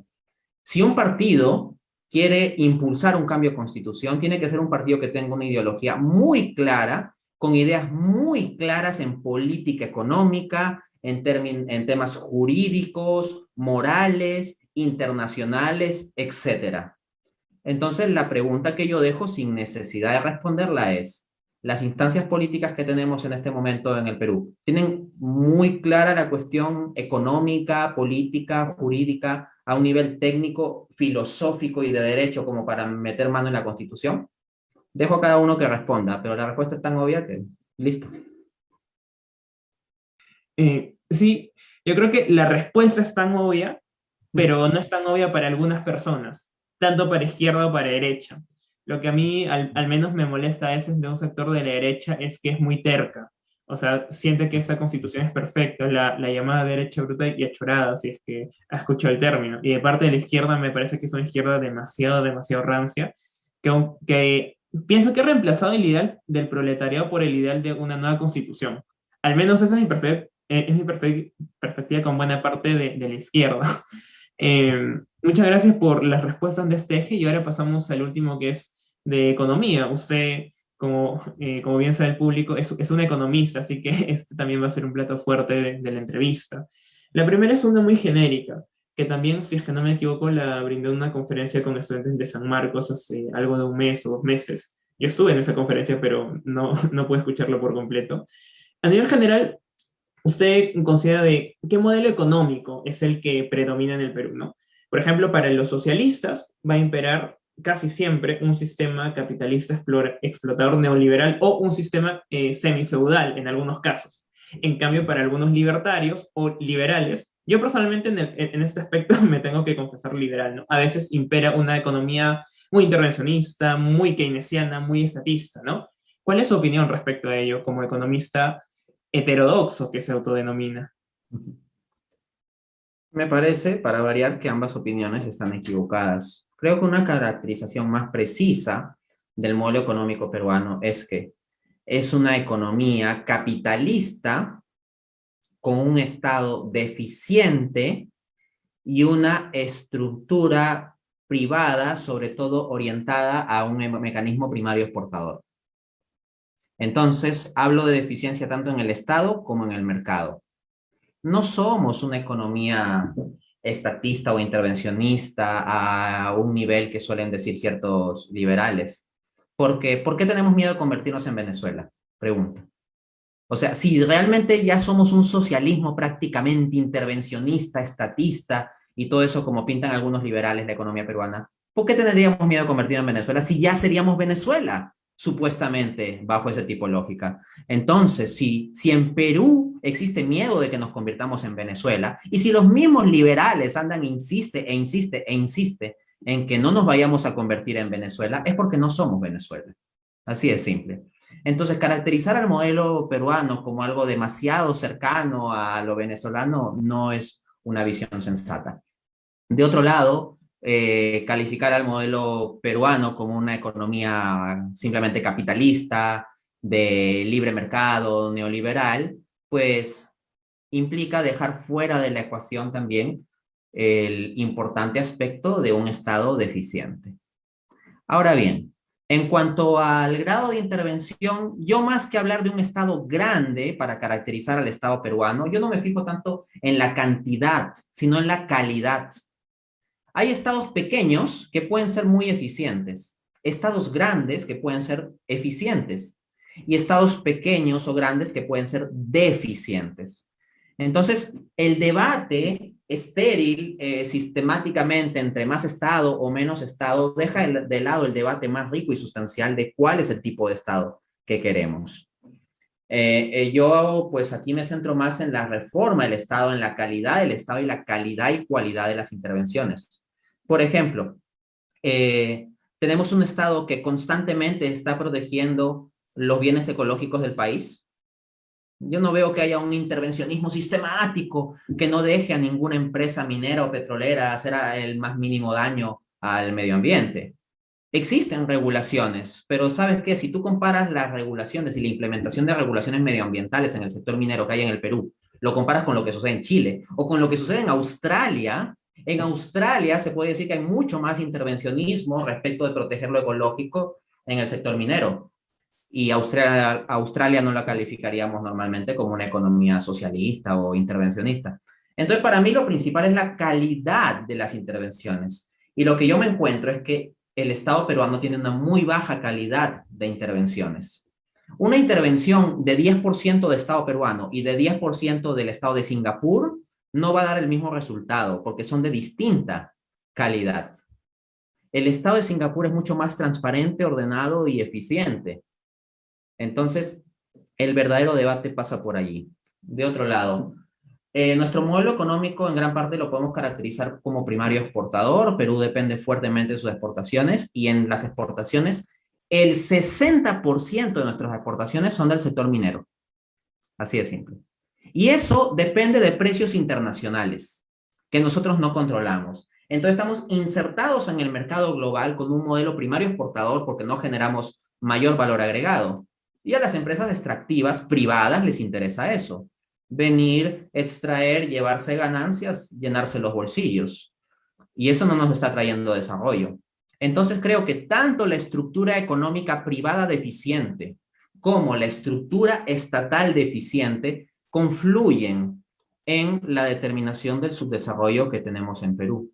Si un partido quiere impulsar un cambio de Constitución, tiene que ser un partido que tenga una ideología muy clara, con ideas muy claras en política económica, en temas jurídicos, morales, internacionales, etcétera. Entonces, la pregunta que yo dejo sin necesidad de responderla es, las instancias políticas que tenemos en este momento en el Perú, ¿tienen muy clara la cuestión económica, política, jurídica, a un nivel técnico, filosófico y de derecho como para meter mano en la Constitución? Dejo a cada uno que responda, pero la respuesta es tan obvia que, listo. Sí, yo creo que la respuesta es tan obvia, pero no es tan obvia para algunas personas, tanto para izquierda o para derecha. Lo que a mí al menos me molesta a veces de un sector de la derecha es que es muy terca. O sea, siente que esta constitución es perfecta, la llamada derecha bruta y achorada, si es que ha escuchado el término. Y de parte de la izquierda me parece que es una izquierda demasiado, demasiado rancia, que pienso que ha reemplazado el ideal del proletariado por el ideal de una nueva constitución. Al menos esa es mi perspectiva con buena parte de la izquierda. Muchas gracias por las respuestas de este eje y ahora pasamos al último que es de economía. Usted, como bien sabe el público, es un economista, así que este también va a ser un plato fuerte de la entrevista. La primera es una muy genérica, que también, si es que no me equivoco, la brindó en una conferencia con estudiantes de San Marcos hace algo de un mes o 2 meses. Yo estuve en esa conferencia, pero no pude escucharlo por completo. A nivel general, ¿usted considera de qué modelo económico es el que predomina en el Perú, ¿no? Por ejemplo, para los socialistas va a imperar casi siempre un sistema capitalista explotador neoliberal o un sistema semifeudal en algunos casos. En cambio, para algunos libertarios o liberales, yo personalmente en este aspecto me tengo que confesar liberal, ¿no? A veces impera una economía muy intervencionista, muy keynesiana, muy estatista, ¿no? ¿Cuál es su opinión respecto a ello como economista heterodoxo que se autodenomina? Me parece, para variar, que ambas opiniones están equivocadas. Creo que una caracterización más precisa del modelo económico peruano es que es una economía capitalista con un Estado deficiente y una estructura privada, sobre todo orientada a un mecanismo primario exportador. Entonces, hablo de deficiencia tanto en el Estado como en el mercado. No somos una economía estatista o intervencionista a un nivel que suelen decir ciertos liberales. ¿Por qué tenemos miedo de convertirnos en Venezuela? Pregunta. O sea, si realmente ya somos un socialismo prácticamente intervencionista, estatista y todo eso como pintan algunos liberales la economía peruana, ¿por qué tendríamos miedo de convertirnos en Venezuela si ya seríamos Venezuela, supuestamente, bajo ese tipo de lógica? Entonces, si en Perú existe miedo de que nos convirtamos en Venezuela, y si los mismos liberales andan insiste e insiste e insiste en que no nos vayamos a convertir en Venezuela, es porque no somos Venezuela. Así de simple. Entonces, caracterizar al modelo peruano como algo demasiado cercano a lo venezolano no es una visión sensata. De otro lado, calificar al modelo peruano como una economía simplemente capitalista, de libre mercado, neoliberal, pues implica dejar fuera de la ecuación también el importante aspecto de un Estado deficiente. Ahora bien, en cuanto al grado de intervención, yo más que hablar de un Estado grande para caracterizar al Estado peruano, yo no me fijo tanto en la cantidad, sino en la calidad. Hay estados pequeños que pueden ser muy eficientes, estados grandes que pueden ser eficientes y estados pequeños o grandes que pueden ser deficientes. Entonces, el debate estéril sistemáticamente entre más Estado o menos Estado deja de lado el debate más rico y sustancial de cuál es el tipo de Estado que queremos. Yo pues aquí me centro más en la reforma del Estado, en la calidad del Estado y la calidad y cualidad de las intervenciones. Por ejemplo, eh, tenemos un Estado que constantemente está protegiendo los bienes ecológicos del país. Yo no veo que haya un intervencionismo sistemático que no deje a ninguna empresa minera o petrolera hacer el más mínimo daño al medio ambiente. Existen regulaciones, pero ¿sabes qué? Si tú comparas las regulaciones y la implementación de regulaciones medioambientales en el sector minero que hay en el Perú, lo comparas con lo que sucede en Chile o con lo que sucede en Australia se puede decir que hay mucho más intervencionismo respecto de proteger lo ecológico en el sector minero. Y Australia no la calificaríamos normalmente como una economía socialista o intervencionista. Entonces, para mí lo principal es la calidad de las intervenciones. Y lo que yo me encuentro es que el Estado peruano tiene una muy baja calidad de intervenciones. Una intervención de 10% de Estado peruano y de 10% del Estado de Singapur no va a dar el mismo resultado porque son de distinta calidad. El Estado de Singapur es mucho más transparente, ordenado y eficiente. Entonces, el verdadero debate pasa por allí. De otro lado, nuestro modelo económico en gran parte lo podemos caracterizar como primario exportador. Perú depende fuertemente de sus exportaciones y en las exportaciones el 60% de nuestras exportaciones son del sector minero. Así de simple. Y eso depende de precios internacionales que nosotros no controlamos. Entonces estamos insertados en el mercado global con un modelo primario exportador porque no generamos mayor valor agregado. Y a las empresas extractivas privadas les interesa eso. Venir, extraer, llevarse ganancias, llenarse los bolsillos. Y eso no nos está trayendo desarrollo. Entonces creo que tanto la estructura económica privada deficiente como la estructura estatal deficiente confluyen en la determinación del subdesarrollo que tenemos en Perú.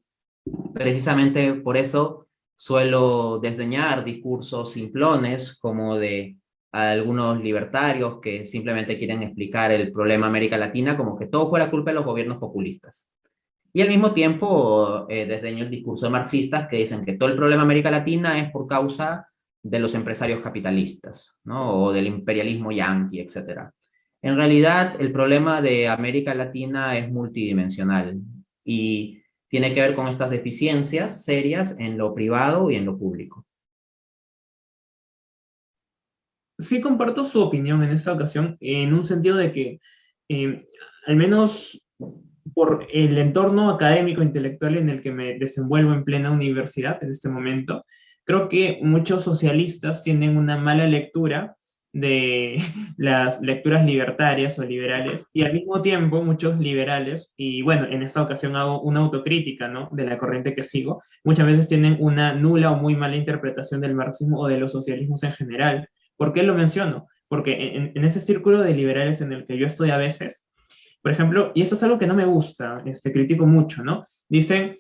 Precisamente por eso suelo desdeñar discursos simplones como de algunos libertarios que simplemente quieren explicar el problema de América Latina como que todo fuera culpa de los gobiernos populistas. Y al mismo tiempo desdeño el discurso de marxistas que dicen que todo el problema de América Latina es por causa de los empresarios capitalistas, ¿no? O del imperialismo yanqui, etcétera. En realidad, el problema de América Latina es multidimensional y tiene que ver con estas deficiencias serias en lo privado y en lo público. Sí comparto su opinión en esta ocasión, en un sentido de que, eh, al menos por el entorno académico intelectual en el que me desenvuelvo en plena universidad en este momento, creo que muchos socialistas tienen una mala lectura de las lecturas libertarias o liberales, y al mismo tiempo muchos liberales, y bueno, en esta ocasión hago una autocrítica, ¿no?, de la corriente que sigo, muchas veces tienen una nula o muy mala interpretación del marxismo o de los socialismos en general. ¿Por qué lo menciono? Porque en ese círculo de liberales en el que yo estoy a veces, por ejemplo, y esto es algo que no me gusta, critico mucho, ¿no? Dicen,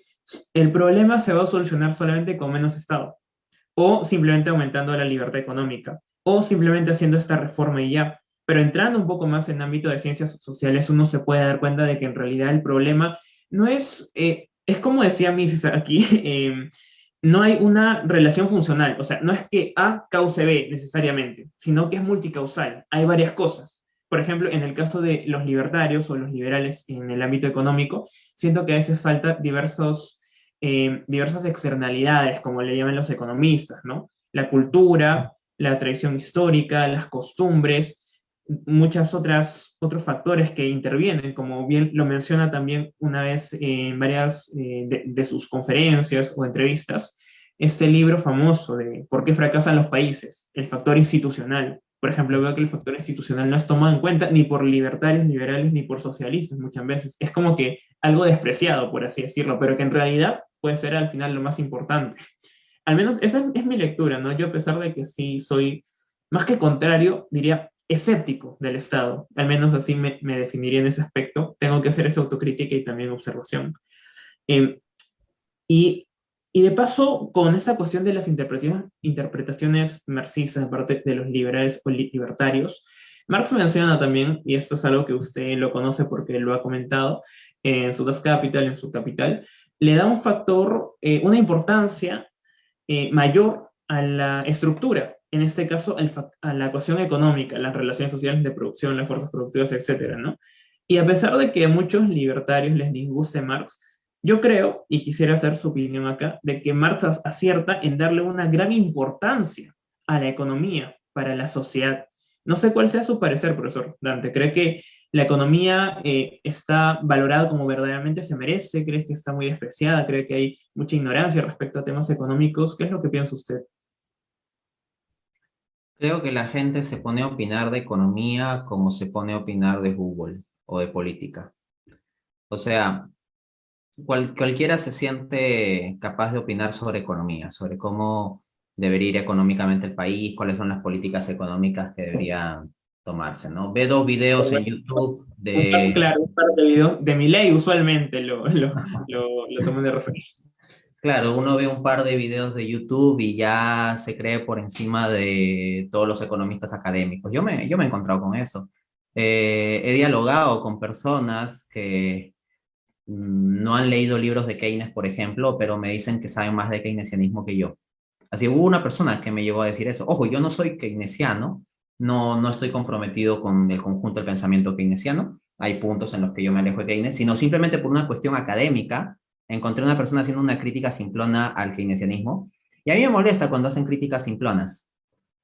el problema se va a solucionar solamente con menos Estado, o simplemente aumentando la libertad económica, o simplemente haciendo esta reforma y ya. Pero entrando un poco más en el ámbito de ciencias sociales, uno se puede dar cuenta de que en realidad el problema no es como decía Mises aquí, no hay una relación funcional, o sea, no es que A cause B necesariamente, sino que es multicausal, hay varias cosas. Por ejemplo, en el caso de los libertarios o los liberales en el ámbito económico, siento que a veces falta diversas externalidades, como le llaman los economistas, ¿no? La cultura, la tradición histórica, las costumbres, otros factores que intervienen, como bien lo menciona también una vez en varias de sus conferencias o entrevistas, este libro famoso de ¿Por qué fracasan los países? El factor institucional. Por ejemplo, veo que el factor institucional no es tomado en cuenta ni por libertarios, liberales, ni por socialistas muchas veces. Es como que algo despreciado, por así decirlo, pero que en realidad puede ser al final lo más importante. Al menos esa es mi lectura, ¿no? Yo a pesar de que sí soy, más que contrario, diría escéptico del Estado, al menos así me definiría en ese aspecto, tengo que hacer esa autocrítica y también observación. Eh, y, y de paso, con esta cuestión de las interpretaciones marxistas de parte de los liberales o libertarios, Marx menciona también, y esto es algo que usted lo conoce porque lo ha comentado en su Das Kapital, en su Capital, le da un factor, una importancia mayor a la estructura, en este caso a la ecuación económica, las relaciones sociales de producción, las fuerzas productivas, etcétera, ¿no? Y a pesar de que a muchos libertarios les disguste Marx, yo creo, y quisiera hacer su opinión acá, de que Marx acierta en darle una gran importancia a la economía para la sociedad. No sé cuál sea su parecer, profesor Dante. ¿Cree que la economía está valorada como verdaderamente se merece? ¿Crees que está muy despreciada? ¿Cree que hay mucha ignorancia respecto a temas económicos? ¿Qué es lo que piensa usted? Creo que la gente se pone a opinar de economía como se pone a opinar de Google o de política. O sea, cualquiera se siente capaz de opinar sobre economía, sobre cómo debería ir económicamente el país, cuáles son las políticas económicas que deberían tomarse, ¿no? Ve dos videos en YouTube de... Claro, un par de videos de mi ley usualmente lo toman de referencia. Claro, uno ve un par de videos de YouTube y ya se cree por encima de todos los economistas académicos. Yo me he encontrado con eso. He dialogado con personas que no han leído libros de Keynes, por ejemplo, pero me dicen que saben más de keynesianismo que yo. Así hubo una persona que me llegó a decir eso. Ojo, yo no soy keynesiano, no estoy comprometido con el conjunto del pensamiento keynesiano. Hay puntos en los que yo me alejo de Keynes, sino simplemente por una cuestión académica. Encontré una persona haciendo una crítica simplona al keynesianismo. Y a mí me molesta cuando hacen críticas simplonas,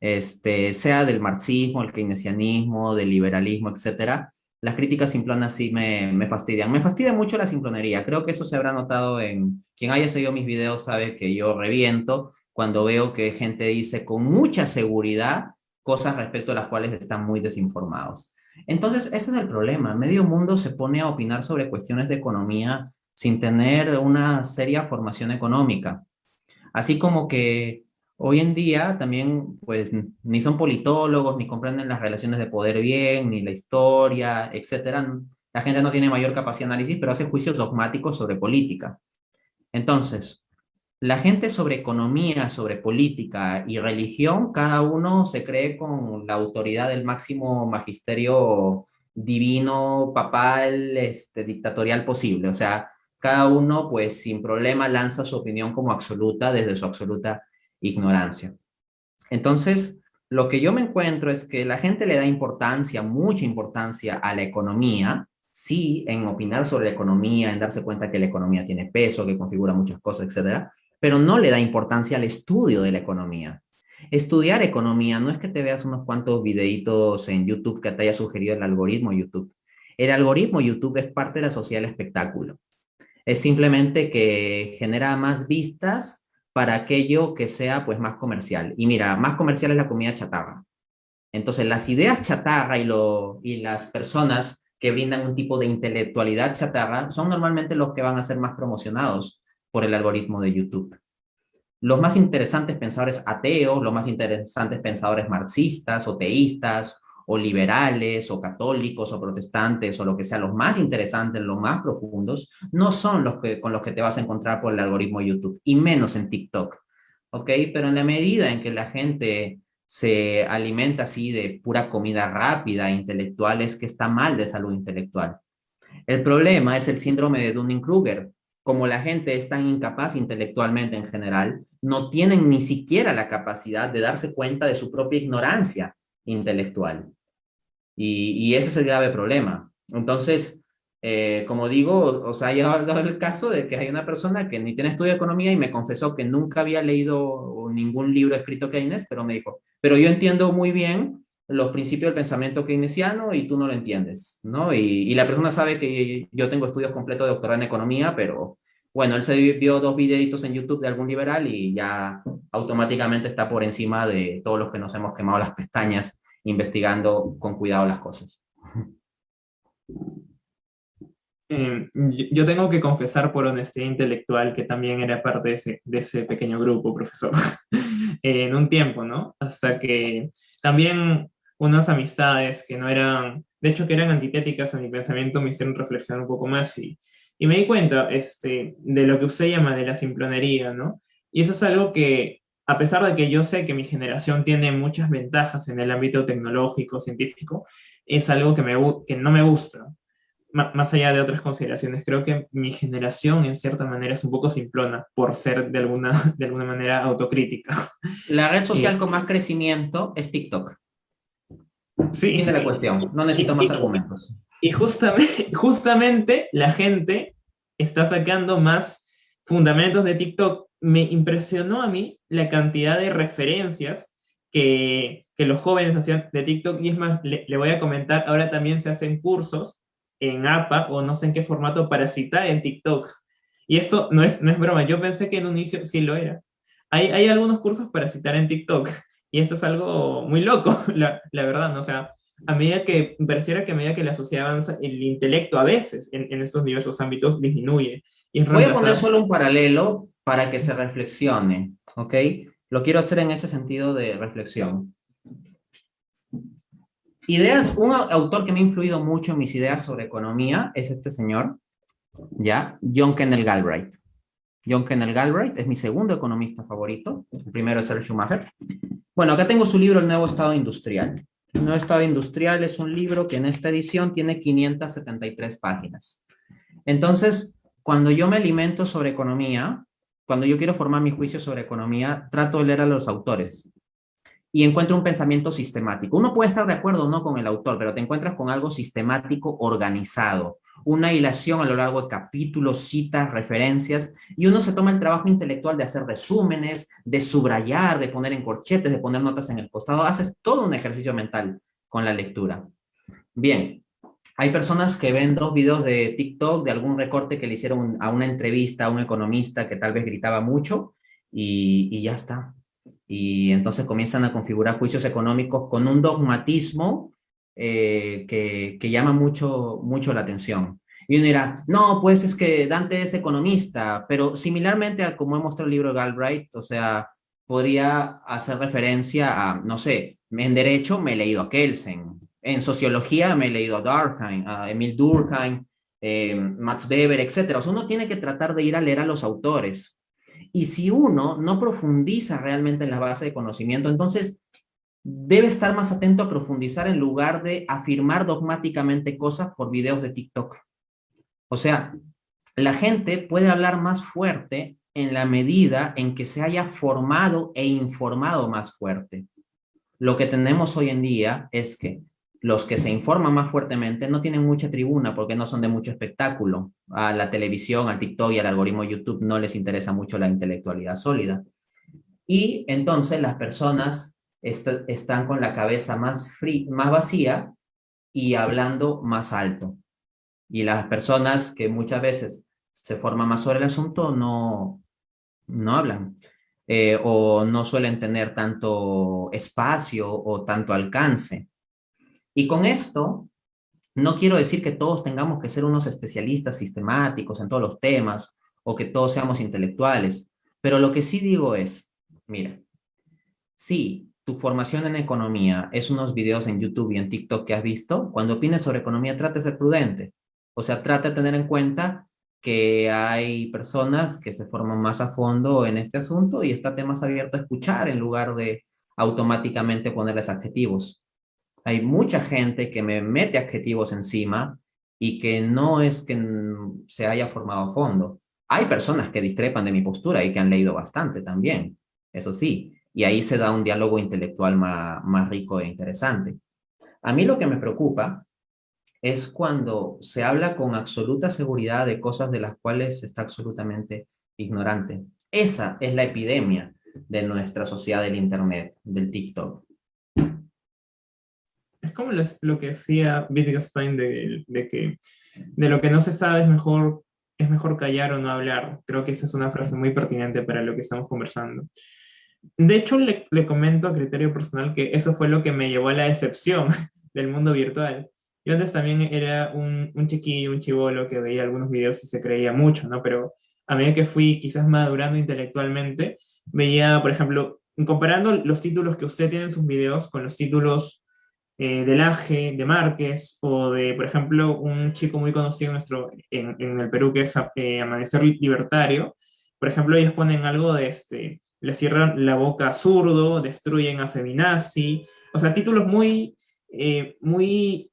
sea del marxismo, el keynesianismo, del liberalismo, etcétera. Las críticas simplonas sí me fastidian. Me fastidia mucho la simplonería. Creo que eso se habrá notado en quien haya seguido mis videos sabe que yo reviento cuando veo que gente dice con mucha seguridad cosas respecto a las cuales están muy desinformados. Entonces, ese es el problema. Medio mundo se pone a opinar sobre cuestiones de economía sin tener una seria formación económica. Así como que hoy en día también, pues, ni son politólogos, ni comprenden las relaciones de poder bien, ni la historia, etcétera. La gente no tiene mayor capacidad de análisis, pero hace juicios dogmáticos sobre política. Entonces, la gente sobre economía, sobre política y religión, cada uno se cree con la autoridad del máximo magisterio divino, papal, dictatorial posible. O sea, cada uno, pues, sin problema lanza su opinión como absoluta desde su absoluta ignorancia. Entonces, lo que yo me encuentro es que la gente le da importancia, mucha importancia a la economía, sí, en opinar sobre la economía, en darse cuenta que la economía tiene peso, que configura muchas cosas, etcétera, pero no le da importancia al estudio de la economía. Estudiar economía no es que te veas unos cuantos videitos en YouTube que te haya sugerido el algoritmo YouTube. El algoritmo YouTube es parte de la sociedad del espectáculo. Es simplemente que genera más vistas para aquello que sea pues más comercial. Y mira, más comercial es la comida chatarra. Entonces, las ideas chatarra y las personas que brindan un tipo de intelectualidad chatarra son normalmente los que van a ser más promocionados por el algoritmo de YouTube. Los más interesantes pensadores ateos, los más interesantes pensadores marxistas o teístas o liberales o católicos o protestantes o lo que sea, los más interesantes, los más profundos, no son los que, con los que te vas a encontrar por el algoritmo de YouTube y menos en TikTok. ¿Ok? Pero en la medida en que la gente se alimenta así de pura comida rápida, intelectual, es que está mal de salud intelectual. El problema es el síndrome de Dunning-Kruger. Como la gente es tan incapaz intelectualmente en general, no tienen ni siquiera la capacidad de darse cuenta de su propia ignorancia intelectual. Y ese es el grave problema. Entonces, como digo, o sea, ha llegado el caso de que hay una persona que ni tiene estudio de economía y me confesó que nunca había leído ningún libro escrito Keynes, pero me dijo, pero yo entiendo muy bien los principios del pensamiento keynesiano y tú no lo entiendes, ¿no? Y la persona sabe que yo tengo estudios completos de doctorado en economía, pero bueno, él se vio dos videitos en YouTube de algún liberal y ya automáticamente está por encima de todos los que nos hemos quemado las pestañas investigando con cuidado las cosas. Yo tengo que confesar por honestidad intelectual que también era parte de ese pequeño grupo, profesor, en un tiempo, ¿no? Hasta que también unas amistades que no eran, de hecho que eran antitéticas a mi pensamiento, me hicieron reflexionar un poco más y me di cuenta de lo que usted llama de la simplonería, ¿no? Y eso es algo que, a pesar de que yo sé que mi generación tiene muchas ventajas en el ámbito tecnológico, científico, es algo que no me gusta más allá de otras consideraciones, creo que mi generación en cierta manera es un poco simplona por ser de alguna manera autocrítica. La red social Eh, con más crecimiento es TikTok. sí, Fin de la sí. cuestión. No necesito Y, más y, argumentos. y justamente la gente está sacando más fundamentos de TikTok. Me impresionó a mí la cantidad de referencias que los jóvenes hacían de TikTok. Y es más, le voy a comentar, ahora también se hacen cursos en APA o no sé en qué formato para citar en TikTok. Y esto no es broma, yo pensé que en un inicio sí lo era. Hay algunos cursos para citar en TikTok y esto es algo muy loco, la verdad, ¿no? O sea, pareciera que a medida que la sociedad avanza, el intelecto a veces en estos diversos ámbitos disminuye y es Voy a poner reemplazado. solo un paralelo para que se reflexione, ¿ok? Lo quiero hacer en ese sentido de reflexión. Ideas, un autor que me ha influido mucho en mis ideas sobre economía es este señor, ¿ya? John Kenneth Galbraith. John Kenneth Galbraith es mi segundo economista favorito. El primero es Earl Schumacher. Bueno, acá tengo su libro El Nuevo Estado Industrial. El Nuevo Estado Industrial es un libro que en esta edición tiene 573 páginas. Entonces, cuando yo me alimento sobre economía, cuando yo quiero formar mi juicio sobre economía, trato de leer a los autores y encuentro un pensamiento sistemático. Uno puede estar de acuerdo o no con el autor, pero te encuentras con algo sistemático, organizado, una hilación a lo largo de capítulos, citas, referencias, y uno se toma el trabajo intelectual de hacer resúmenes, de subrayar, de poner en corchetes, de poner notas en el costado, haces todo un ejercicio mental con la lectura. Bien, hay personas que ven dos videos de TikTok de algún recorte que le hicieron a una entrevista a un economista que tal vez gritaba mucho y ya está. Y entonces comienzan a configurar juicios económicos con un dogmatismo que llama mucho la atención. Y uno dirá, no, pues es que Dante es economista, pero similarmente a como he mostrado el libro de Galbraith, o sea, podría hacer referencia a, no sé, en derecho me he leído a Kelsen, en sociología me he leído a Durkheim, a Emil Durkheim, Max Weber, etcétera. O sea, uno tiene que tratar de ir a leer a los autores. Y si uno no profundiza realmente en la base de conocimiento, entonces debe estar más atento a profundizar en lugar de afirmar dogmáticamente cosas por videos de TikTok. O sea, la gente puede hablar más fuerte en la medida en que se haya formado e informado más fuerte. Lo que tenemos hoy en día es que los que se informan más fuertemente no tienen mucha tribuna porque no son de mucho espectáculo. A la televisión, al TikTok y al algoritmo de YouTube no les interesa mucho la intelectualidad sólida. Y entonces las personas están con la cabeza más vacía y hablando más alto. Y las personas que muchas veces se forman más sobre el asunto no hablan o no suelen tener tanto espacio o tanto alcance. Y con esto, no quiero decir que todos tengamos que ser unos especialistas sistemáticos en todos los temas o que todos seamos intelectuales, pero lo que sí digo es, mira, si tu formación en economía es unos videos en YouTube y en TikTok que has visto, cuando opines sobre economía trata de ser prudente. O sea, trata de tener en cuenta que hay personas que se forman más a fondo en este asunto y estate más abierto a escuchar en lugar de automáticamente ponerles adjetivos. Hay mucha gente que me mete adjetivos encima y que no es que se haya formado a fondo. Hay personas que discrepan de mi postura y que han leído bastante también, eso sí, y ahí se da un diálogo intelectual más rico e interesante. A mí lo que me preocupa es cuando se habla con absoluta seguridad de cosas de las cuales se está absolutamente ignorante. Esa es la epidemia de nuestra sociedad del Internet, del TikTok. Es como lo que decía Wittgenstein de que de lo que no se sabe es mejor callar o no hablar. Creo que esa es una frase muy pertinente para lo que estamos conversando. De hecho, le comento a criterio personal que eso fue lo que me llevó a la decepción del mundo virtual. Yo antes también era un chiquillo, un chibolo que veía algunos videos y se creía mucho, ¿no? Pero a medida que fui quizás madurando intelectualmente, veía, por ejemplo, comparando los títulos que usted tiene en sus videos con los títulos de Laje, de Márquez, o de, por ejemplo, un chico muy conocido en el Perú que es Amanecer Libertario. Por ejemplo, ellos ponen algo de le cierran la boca a Zurdo, destruyen a Feminazi, o sea, títulos muy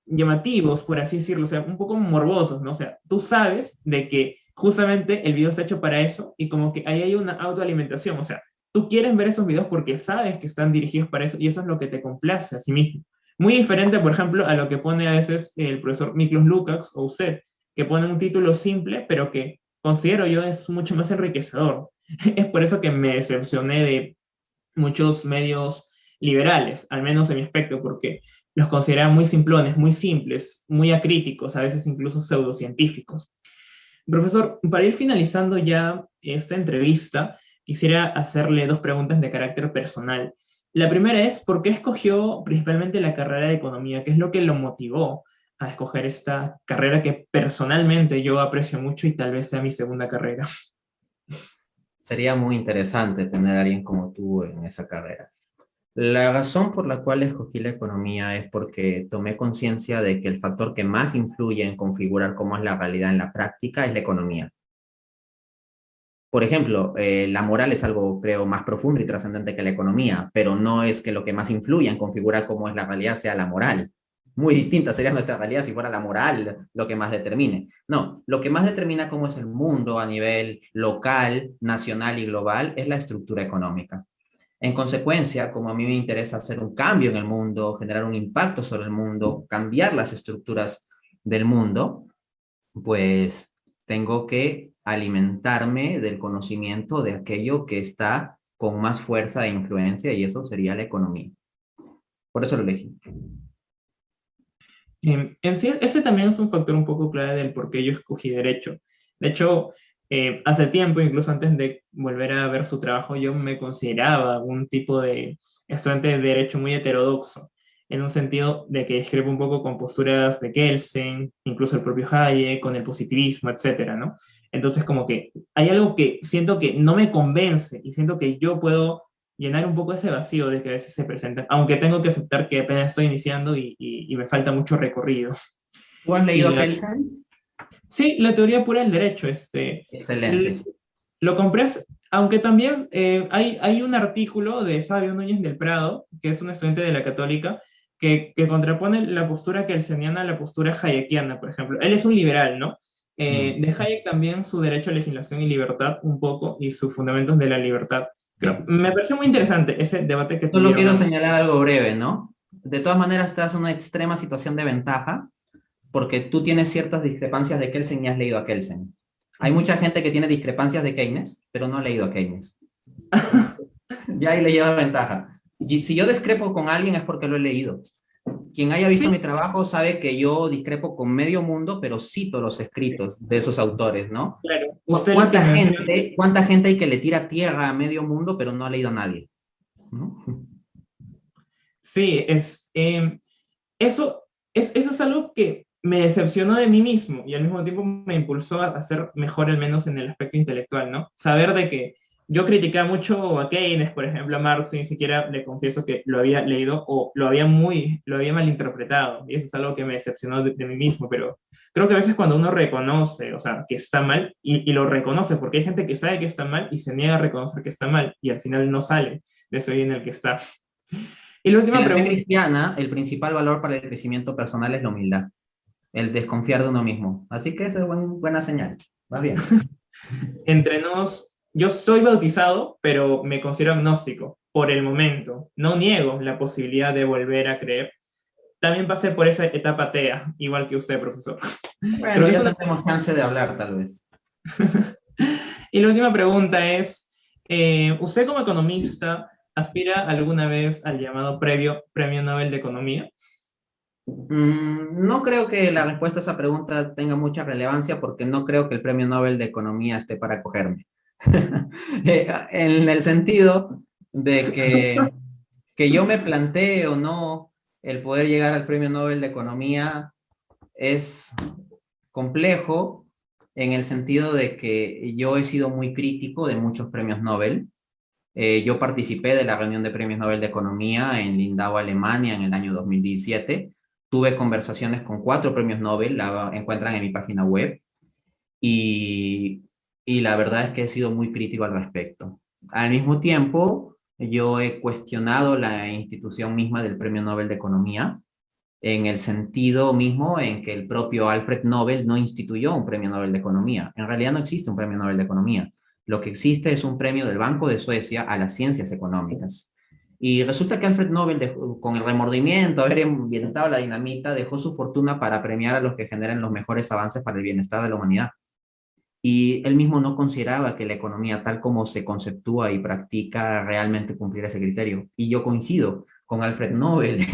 llamativos, por así decirlo, o sea, un poco morbosos, ¿no? O sea, tú sabes de que justamente el video está hecho para eso y como que ahí hay una autoalimentación, o sea, tú quieres ver esos videos porque sabes que están dirigidos para eso y eso es lo que te complace a sí mismo. Muy diferente, por ejemplo, a lo que pone a veces el profesor Miklos Lukács o usted, que pone un título simple, pero que considero yo es mucho más enriquecedor. Es por eso que me decepcioné de muchos medios liberales, al menos en mi aspecto, porque los consideraba muy simplones, muy simples, muy acríticos, a veces incluso pseudocientíficos. Profesor, para ir finalizando ya esta entrevista, quisiera hacerle dos preguntas de carácter personal. La primera es, ¿por qué escogió principalmente la carrera de economía? ¿Qué es lo que lo motivó a escoger esta carrera que personalmente yo aprecio mucho y tal vez sea mi segunda carrera? Sería muy interesante tener a alguien como tú en esa carrera. La razón por la cual escogí la economía es porque tomé conciencia de que el factor que más influye en configurar cómo es la realidad en la práctica es la economía. Por ejemplo, la moral es algo, creo, más profundo y trascendente que la economía, pero no es que lo que más influya en configurar cómo es la realidad sea la moral. Muy distinta sería nuestra realidad si fuera la moral lo que más determine. No, lo que más determina cómo es el mundo a nivel local, nacional y global es la estructura económica. En consecuencia, como a mí me interesa hacer un cambio en el mundo, generar un impacto sobre el mundo, cambiar las estructuras del mundo, pues tengo que alimentarme del conocimiento de aquello que está con más fuerza e influencia y eso sería la economía. Por eso lo elegí. En sí, ese también es un factor un poco clave del por qué yo escogí derecho. De hecho, hace tiempo, incluso antes de volver a ver su trabajo, yo me consideraba un tipo de estudiante de derecho muy heterodoxo, en un sentido de que discrepo un poco con posturas de Kelsen, incluso el propio Hayek, con el positivismo, etcétera, ¿no? Entonces, como que hay algo que siento que no me convence y siento que yo puedo llenar un poco ese vacío de que a veces se presenta, aunque tengo que aceptar que apenas estoy iniciando y me falta mucho recorrido. ¿Tú has Y leído la, Kelsen? sí, la teoría pura del derecho, l- Excelente. lo compré, aunque también hay un artículo de Fabio Núñez del Prado, que es un estudiante de la Católica, que contrapone la postura kelseniana a la postura hayekiana, por ejemplo. Él es un liberal, ¿no? Mm, De Hayek también su derecho a legislación y libertad un poco, y sus fundamentos de la libertad. sí. Me pareció muy interesante ese debate que Solo tuvieron quiero ambos. señalar algo breve, ¿no? De todas maneras, estás en una extrema situación de ventaja porque tú tienes ciertas discrepancias de Kelsen y has leído a Kelsen. Hay Ujú. mucha gente que tiene discrepancias de Keynes, pero no ha leído a Keynes. Ya ahí le lleva ventaja. Y si yo discrepo con alguien es porque lo he leído. Quien haya visto mi Sí, trabajo sabe que yo discrepo con medio mundo, pero cito los escritos de esos autores, ¿no? claro. Usted lo que menciona. Cuánta gente hay que le tira tierra a medio mundo, pero no ha leído a nadie? ¿No? Sí, eso es algo que me decepcionó de mí mismo y al mismo tiempo me impulsó a ser mejor, al menos en el aspecto intelectual, ¿no? Saber de que yo criticaba mucho a Keynes, por ejemplo, a Marx, y ni siquiera le confieso que lo había leído o lo había malinterpretado. Y eso es algo que me decepcionó de mí mismo, pero creo que a veces cuando uno reconoce, o sea, que está mal y lo reconoce, porque hay gente que sabe que está mal y se niega a reconocer que está mal y al final no sale de ese hoyo en el que está. Y la En última la fe pregunta. cristiana, el principal valor para el crecimiento personal es la humildad, el desconfiar de uno mismo. Así que esa es buena señal. Va bien. Entre nos, yo soy bautizado, pero me considero agnóstico por el momento. No niego la posibilidad de volver a creer. También pasé por esa etapa atea, igual que usted, profesor. Bueno, Pero ya eso, tendremos chance de hablar, tal vez. y la última pregunta es, ¿usted como economista aspira alguna vez al llamado Premio Nobel de Economía? No creo que la respuesta a esa pregunta tenga mucha relevancia porque no creo que el Premio Nobel de Economía esté para cogerme. En el sentido de que yo me plantee o no el poder llegar al Premio Nobel de Economía es complejo en el sentido de que yo he sido muy crítico de muchos premios Nobel. Yo participé de la reunión de premios Nobel de Economía en Lindau, Alemania, en el año 2017. Tuve conversaciones con 4 premios Nobel, la encuentran en mi página web, y, y la verdad es que he sido muy crítico al respecto. Al mismo tiempo, yo he cuestionado la institución misma del Premio Nobel de Economía, en el sentido mismo en que el propio Alfred Nobel no instituyó un premio Nobel de Economía. En realidad no existe un premio Nobel de Economía. Lo que existe es un premio del Banco de Suecia a las ciencias económicas. Y resulta que Alfred Nobel, con el remordimiento, haber inventado la dinamita, dejó su fortuna para premiar a los que generen los mejores avances para el bienestar de la humanidad. Y él mismo no consideraba que la economía tal como se conceptúa y practica realmente cumpliera ese criterio. Y yo coincido con Alfred Nobel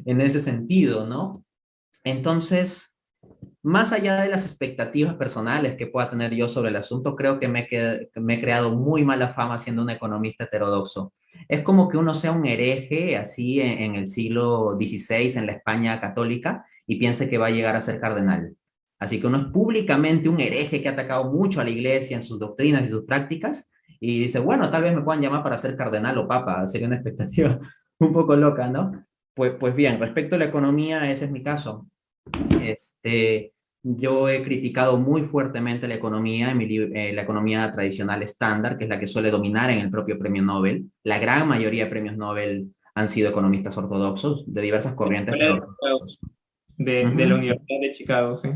en ese sentido, ¿no? Entonces, más allá de las expectativas personales que pueda tener yo sobre el asunto, creo que me he creado muy mala fama siendo un economista heterodoxo. Es como que uno sea un hereje así en el siglo XVI en la España católica y piense que va a llegar a ser cardenal. Así que uno es públicamente un hereje que ha atacado mucho a la iglesia en sus doctrinas y sus prácticas y dice, bueno, tal vez me puedan llamar para ser cardenal o papa. Sería una expectativa un poco loca, ¿no? Pues bien, respecto a la economía, ese es mi caso. Este, yo he criticado muy fuertemente la economía, la economía tradicional estándar, que es la que suele dominar en el propio premio Nobel. La gran mayoría de premios Nobel han sido economistas ortodoxos, de diversas corrientes, pero ortodoxos. De la Ujú. Universidad de Chicago, sí.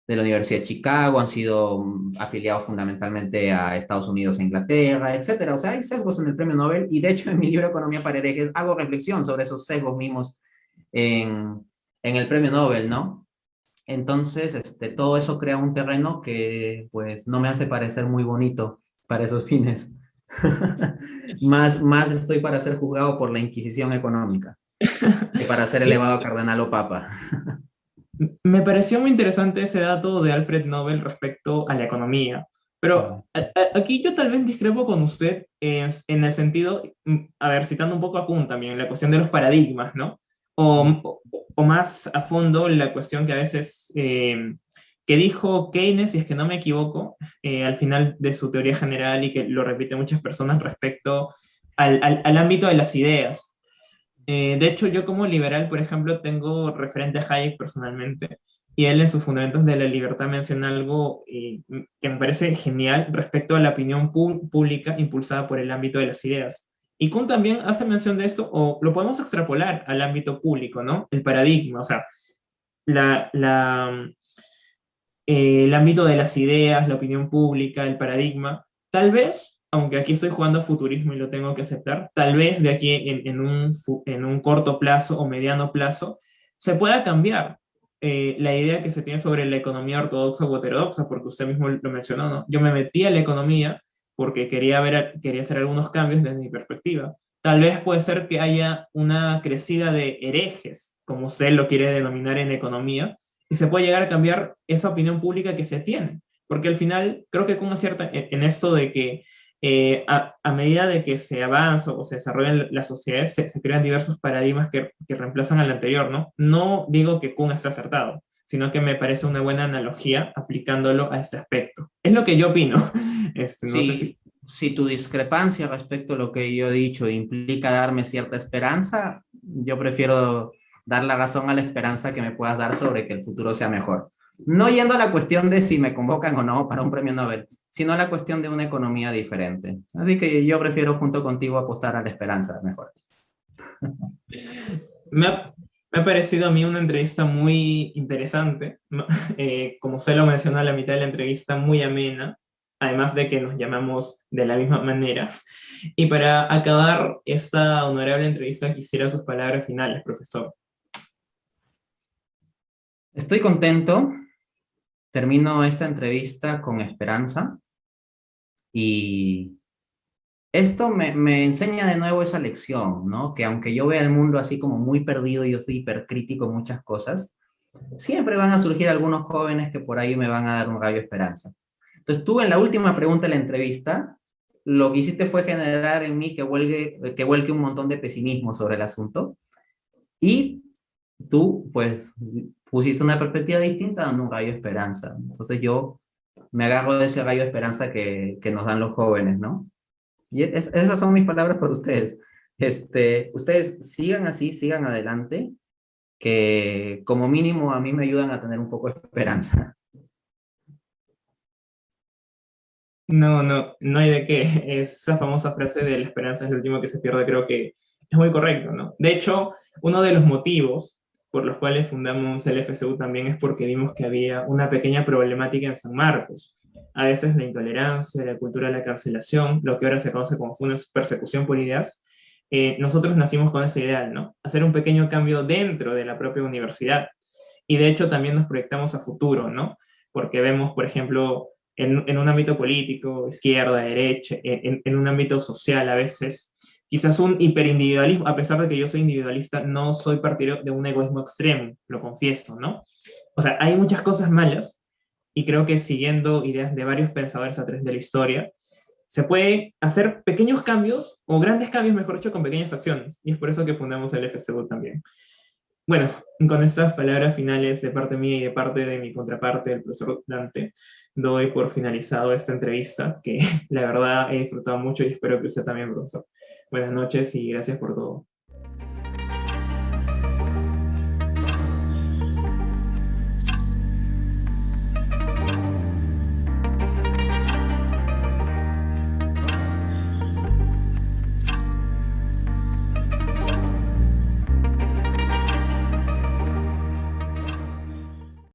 De la Universidad de Chicago, han sido afiliados fundamentalmente a Estados Unidos e Inglaterra, etcétera. O sea, hay sesgos en el premio Nobel y de hecho en mi libro Economía para herejes hago reflexión sobre esos sesgos mismos en el premio Nobel, ¿no? Entonces, todo eso crea un terreno que pues no me hace parecer muy bonito para esos fines. Más estoy para ser juzgado por la Inquisición económica que para ser Y elevado a cardenal o papa. me pareció muy interesante ese dato de Alfred Nobel respecto a la economía, pero aquí yo tal vez discrepo con usted en el sentido, a ver, citando un poco a Kuhn también, la cuestión de los paradigmas, ¿no? O más a fondo la cuestión que a veces, que dijo Keynes, si es que no me equivoco, al final de su teoría general y que lo repite muchas personas respecto al ámbito de las ideas. De hecho, yo como liberal, por ejemplo, tengo referente a Hayek personalmente, y él en sus Fundamentos de la Libertad menciona algo que me parece genial respecto a la opinión pública impulsada por el ámbito de las ideas. Y Kuhn también hace mención de esto, o lo podemos extrapolar al ámbito público, ¿no? El paradigma, o sea, la, la, el ámbito de las ideas, la opinión pública, el paradigma, tal vez, aunque aquí estoy jugando a futurismo y lo tengo que aceptar, tal vez de aquí en un corto plazo o mediano plazo se pueda cambiar la idea que se tiene sobre la economía ortodoxa o heterodoxa, porque usted mismo lo mencionó, ¿no? Yo me metí a la economía porque quería hacer algunos cambios desde mi perspectiva. Tal vez puede ser que haya una crecida de herejes, como usted lo quiere denominar en economía, y se puede llegar a cambiar esa opinión pública que se tiene. Porque al final, creo que con acierta en esto de que a medida de que se avanza o se desarrollan las sociedades, se crean diversos paradigmas que reemplazan al anterior, ¿no? No digo que Kuhn está acertado, sino que me parece una buena analogía aplicándolo a este aspecto. Es lo que yo opino. No sé si... Si tu discrepancia respecto a lo que yo he dicho implica darme cierta esperanza, yo prefiero dar la razón a la esperanza que me puedas dar sobre que el futuro sea mejor. No yendo a la cuestión de si me convocan o no para un premio Nobel, sino a la cuestión de una economía diferente. Así que yo prefiero junto contigo apostar a la esperanza mejor. Me ha parecido a mí una entrevista muy interesante, como usted lo mencionó a la mitad de la entrevista, muy amena, además de que nos llamamos de la misma manera. Y para acabar esta honorable entrevista, quisiera sus palabras finales, profesor. Estoy contento, termino esta entrevista con esperanza y esto me enseña de nuevo esa lección, ¿no? Que aunque yo vea el mundo así como muy perdido y yo soy hipercrítico en muchas cosas, siempre van a surgir algunos jóvenes que por ahí me van a dar un rayo de esperanza. Entonces, tú en la última pregunta de la entrevista lo que hiciste fue generar en mí que vuelque un montón de pesimismo sobre el asunto. Y tú, pues, pusiste una perspectiva distinta dando un rayo de esperanza. Entonces yo me agarro de ese rayo de esperanza que nos dan los jóvenes, ¿no? Y esas son mis palabras para ustedes. Ustedes sigan así, sigan adelante, que como mínimo a mí me ayudan a tener un poco de esperanza. No, no, no hay de qué. Esa famosa frase de la esperanza es lo último que se pierde, creo que es muy correcto, ¿no? De hecho, uno de los motivos por los cuales fundamos el FSU también es porque vimos que había una pequeña problemática en San Marcos. A veces la intolerancia, la cultura de la cancelación, lo que ahora se conoce como una persecución por ideas, nosotros nacimos con ese ideal, ¿no? Hacer un pequeño cambio dentro de la propia universidad. Y de hecho también nos proyectamos a futuro, ¿no? Porque vemos, por ejemplo, en un ámbito político, izquierda, derecha, en un ámbito social a veces, quizás un hiperindividualismo, a pesar de que yo soy individualista, no soy partidario de un egoísmo extremo, lo confieso, ¿no? O sea, hay muchas cosas malas, y creo que siguiendo ideas de varios pensadores a través de la historia, se puede hacer pequeños cambios, o grandes cambios, mejor dicho, con pequeñas acciones, y es por eso que fundamos el FSU también. Bueno, con estas palabras finales de parte mía y de parte de mi contraparte, el profesor Dante, doy por finalizado esta entrevista, que la verdad he disfrutado mucho y espero que usted también, profesor. Buenas noches y gracias por todo.